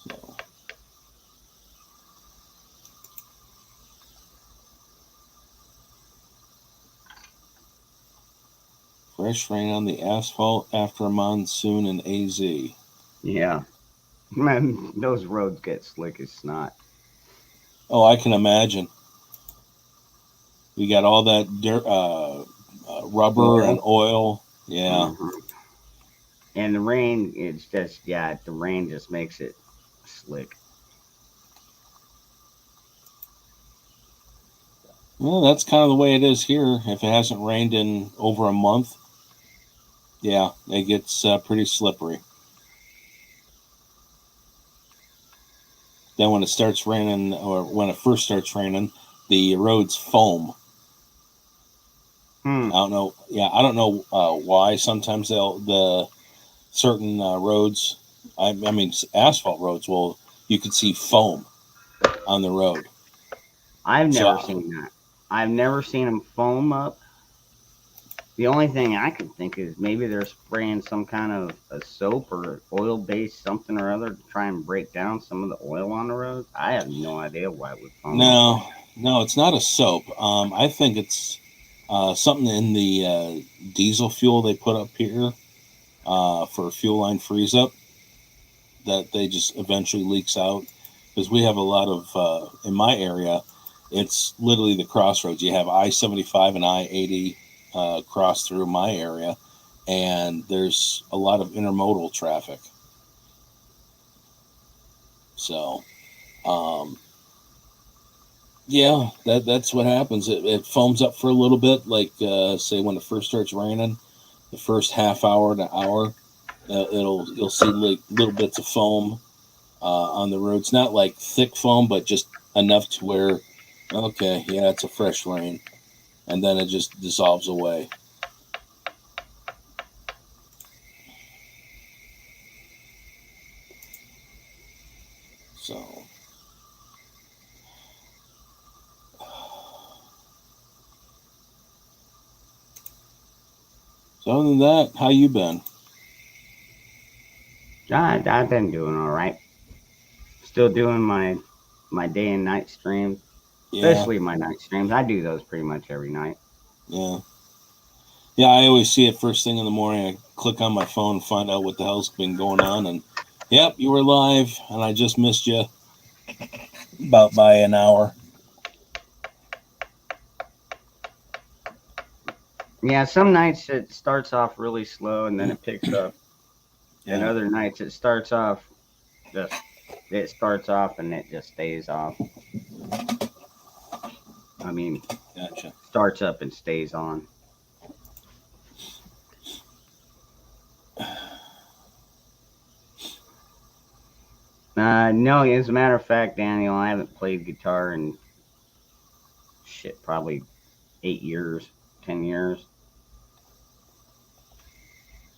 So. Fresh rain on the asphalt after a monsoon in AZ. Yeah. Man, those roads get slick as snot. Oh, I can imagine. We got all that dirt, rubber and oil. Yeah. Mm-hmm. And the rain, it's just, yeah, the rain just makes it slick. Well, that's kind of the way it is here. If it hasn't rained in over a month, yeah, it gets pretty slippery. then when it starts raining, or when it first starts raining, the roads foam. I don't know. Yeah, I don't know why. Sometimes the certain roads, I mean asphalt roads, you can see foam on the road. I've never seen that. I've never seen them foam up. The only thing I can think is maybe they're spraying some kind of a soap or oil-based something or other to try and break down some of the oil on the roads. I have no idea why it would foam. No, it's not a soap. I think it's something in the diesel fuel they put up here for fuel line freeze up that they just eventually leaks out, because we have a lot of in my area. It's literally the crossroads. You have I-75 and I-80 cross through my area, and there's a lot of intermodal traffic. So, yeah, that's what happens. It foams up for a little bit, like say when it first starts raining, the first half hour to hour, you'll see like little bits of foam on the roads. Not like thick foam, but just enough to where, okay, yeah, it's a fresh rain, and then it just dissolves away. So other than that, how you been? I've been doing all right. Still doing my day and night streams, especially my night streams. I do those pretty much every night. Yeah, I always see it first thing in the morning. I click on my phone and find out what the hell's been going on, and yep, you were live, and I just missed you about by an hour. Yeah, some nights it starts off really slow and then it picks up. Yeah. And other nights it starts off and it just stays off. I mean, gotcha. Starts up and stays on. No, as a matter of fact, Daniel, I haven't played guitar in probably 8 years, 10 years.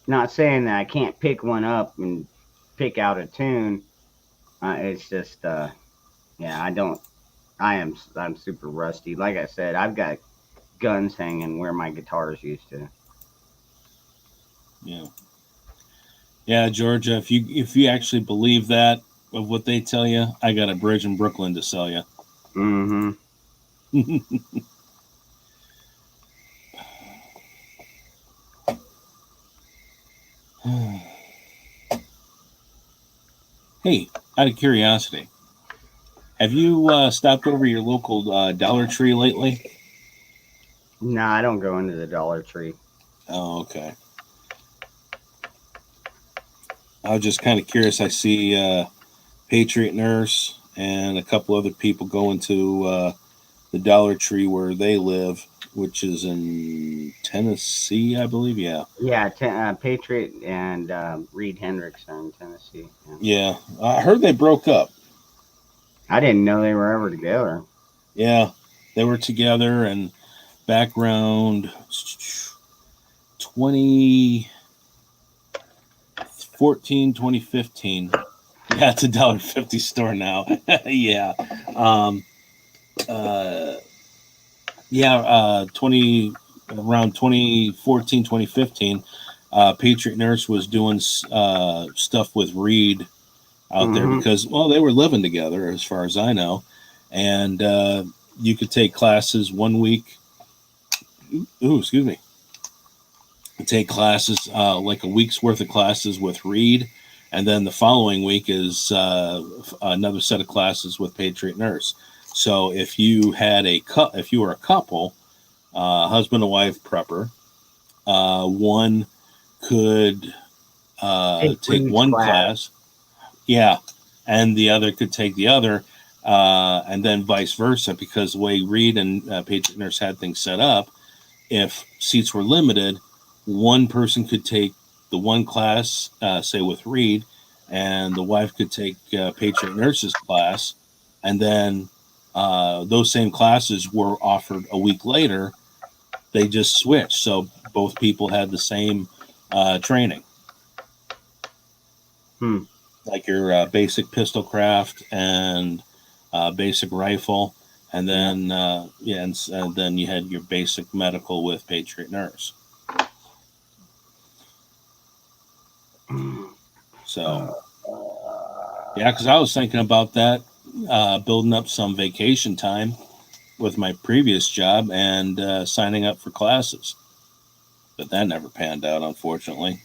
Not saying that I can't pick one up and pick out a tune. It's just, I'm super rusty. Like I said, I've got guns hanging where my guitars used to. Yeah, Georgia. If you actually believe that of what they tell you, I got a bridge in Brooklyn to sell you. Mm-hmm. Hey, out of curiosity, have you stopped over your local Dollar Tree lately? No, I don't go into the Dollar Tree. Oh, okay. I was just kind of curious. I see Patriot Nurse and a couple other people going to the Dollar Tree where they live, which is in Tennessee, I believe. Yeah. Yeah, Patriot and Reed Hendricks are in Tennessee. Yeah, I heard they broke up. I didn't know they were ever together. Yeah, they were together, and back around 2014, 2015. Yeah, it's $1.50 store now. Yeah. Around 2014, 2015, Patriot Nurse was doing stuff with Reed out there because, well, they were living together as far as I know. And you could take classes 1 week. Excuse me. Take classes, like a week's worth of classes with Reed. And then the following week is another set of classes with Patriot Nurse. So if you were a couple, husband and wife prepper, one could take one class. Yeah. And the other could take the other, and then vice versa, because the way Reed and Patriot Nurse had things set up, if seats were limited, one person could take the one class, say with Reed, and the wife could take Patriot Nurses class, and then those same classes were offered a week later. They just switched, so both people had the same training. Like your basic pistol craft and basic rifle, and then and then you had your basic medical with Patriot Nurse. So yeah, because I was thinking about that, building up some vacation time with my previous job and signing up for classes, but that never panned out, unfortunately.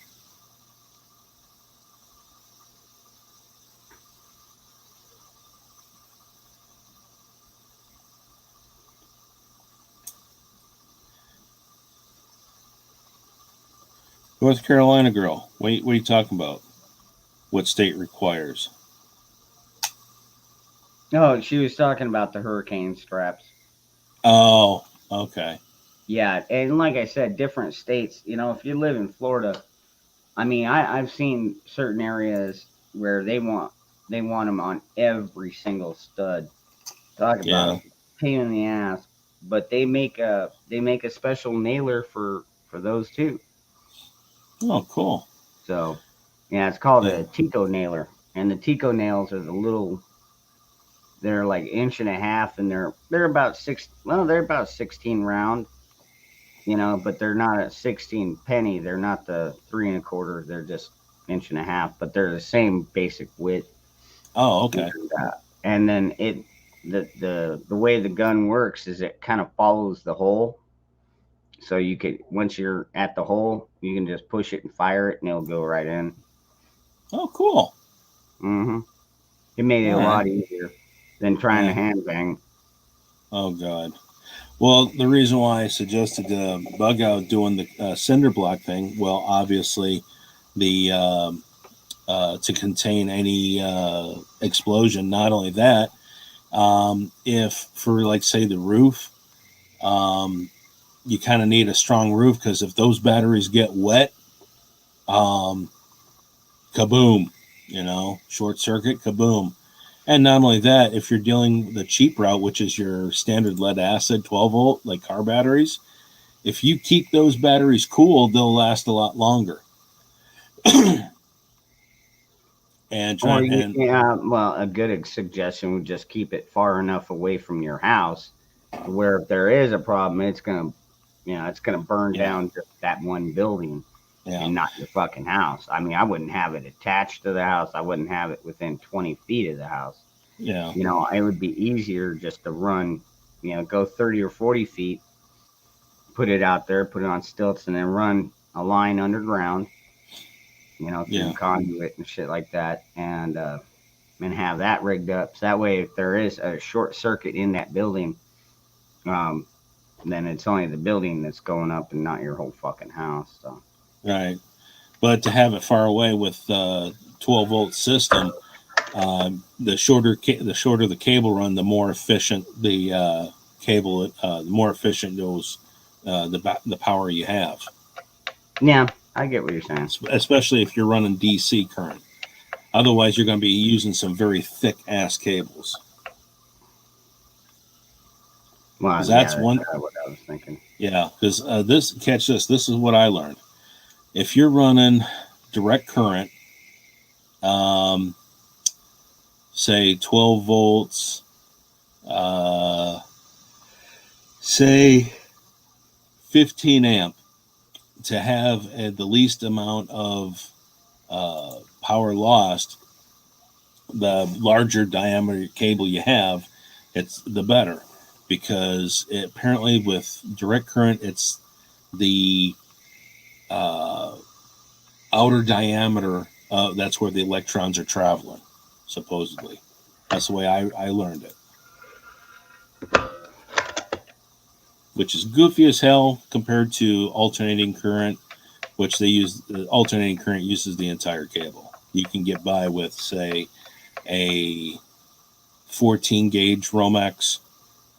North Carolina girl, what are you talking about? What state requires? No, she was talking about the hurricane straps. Oh, okay. Yeah, and like I said, different states. You know, if you live in Florida, I mean, I've seen certain areas where they want them on every single stud. Talk about a pain in the ass, but they make a special nailer for those too. Oh, cool. So yeah, it's called a Tico nailer, and the Tico nails are the little. They're like 1.5 inches, and they're about they're about 16 round, you know, but they're not a 16 penny. They're not the 3 1/4. They're just 1.5 inches, but they're the same basic width. Oh, okay. And then the way the gun works is it kind of follows the hole. So you could, once you're at the hole, you can just push it and fire it, and it'll go right in. Oh, cool. It made it a lot easier than trying to hand bang. Oh God. Well, the reason why I suggested Bug Out doing the cinder block thing, well, obviously the to contain any explosion. Not only that, if for like say the roof, you kind of need a strong roof, because if those batteries get wet, kaboom, short circuit, kaboom. And not only that, if you're dealing the cheap route, which is your standard lead acid 12 volt, like car batteries, if you keep those batteries cool, they'll last a lot longer. Well, a good suggestion would just keep it far enough away from your house where if there is a problem, it's gonna burn down just that one building and not your fucking house. I mean, I wouldn't have it attached to the house. I wouldn't have it within 20 feet of the house. Yeah. It would be easier just to run, go 30 or 40 feet, put it out there, put it on stilts, and then run a line underground, through conduit and shit like that, and have that rigged up. So that way, if there is a short circuit in that building, then it's only the building that's going up and not your whole fucking house. So. Right. But to have it far away with 12 volt system, the shorter the cable run, the more efficient the cable, the more efficient goes the power you have. Yeah, I get what you're saying. Especially if you're running DC current. Otherwise, you're going to be using some very thick ass cables. Well, that's one. What I was thinking. Yeah, because this is what I learned. If you're running direct current, say 12 volts, say 15 amp, to have the least amount of power lost, the larger diameter cable you have, it's the better, because apparently with direct current, it's the outer diameter, that's where the electrons are traveling, supposedly. That's the way I learned it. Which is goofy as hell compared to alternating current, which they use. Alternating current uses the entire cable. You can get by with, say, a 14 gauge Romex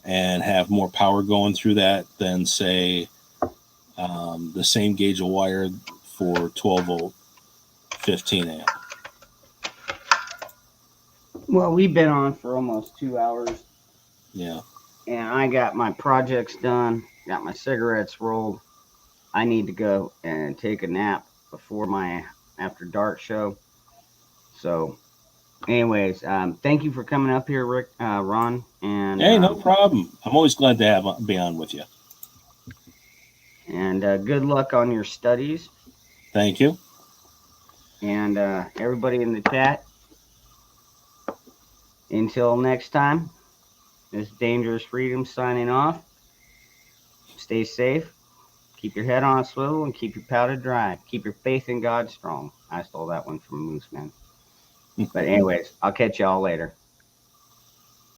and have more power going through that than, say, the same gauge of wire for 12 volt 15 amp. Well, we've been on for almost 2 hours, Yeah. and I got my projects done, got my cigarettes rolled. I need to go and take a nap before my after dark show. So, anyways, thank you for coming up here, Rick, Ron, and Hey, no problem. I'm always glad to be on with you. and good luck on your studies. Thank you. And everybody in the chat. Until next time, this Dangerous Freedom signing off. Stay safe. Keep your head on a swivel and keep your powder dry. Keep your faith in God strong. I stole that one from Moose Man. But anyways, I'll catch y'all later.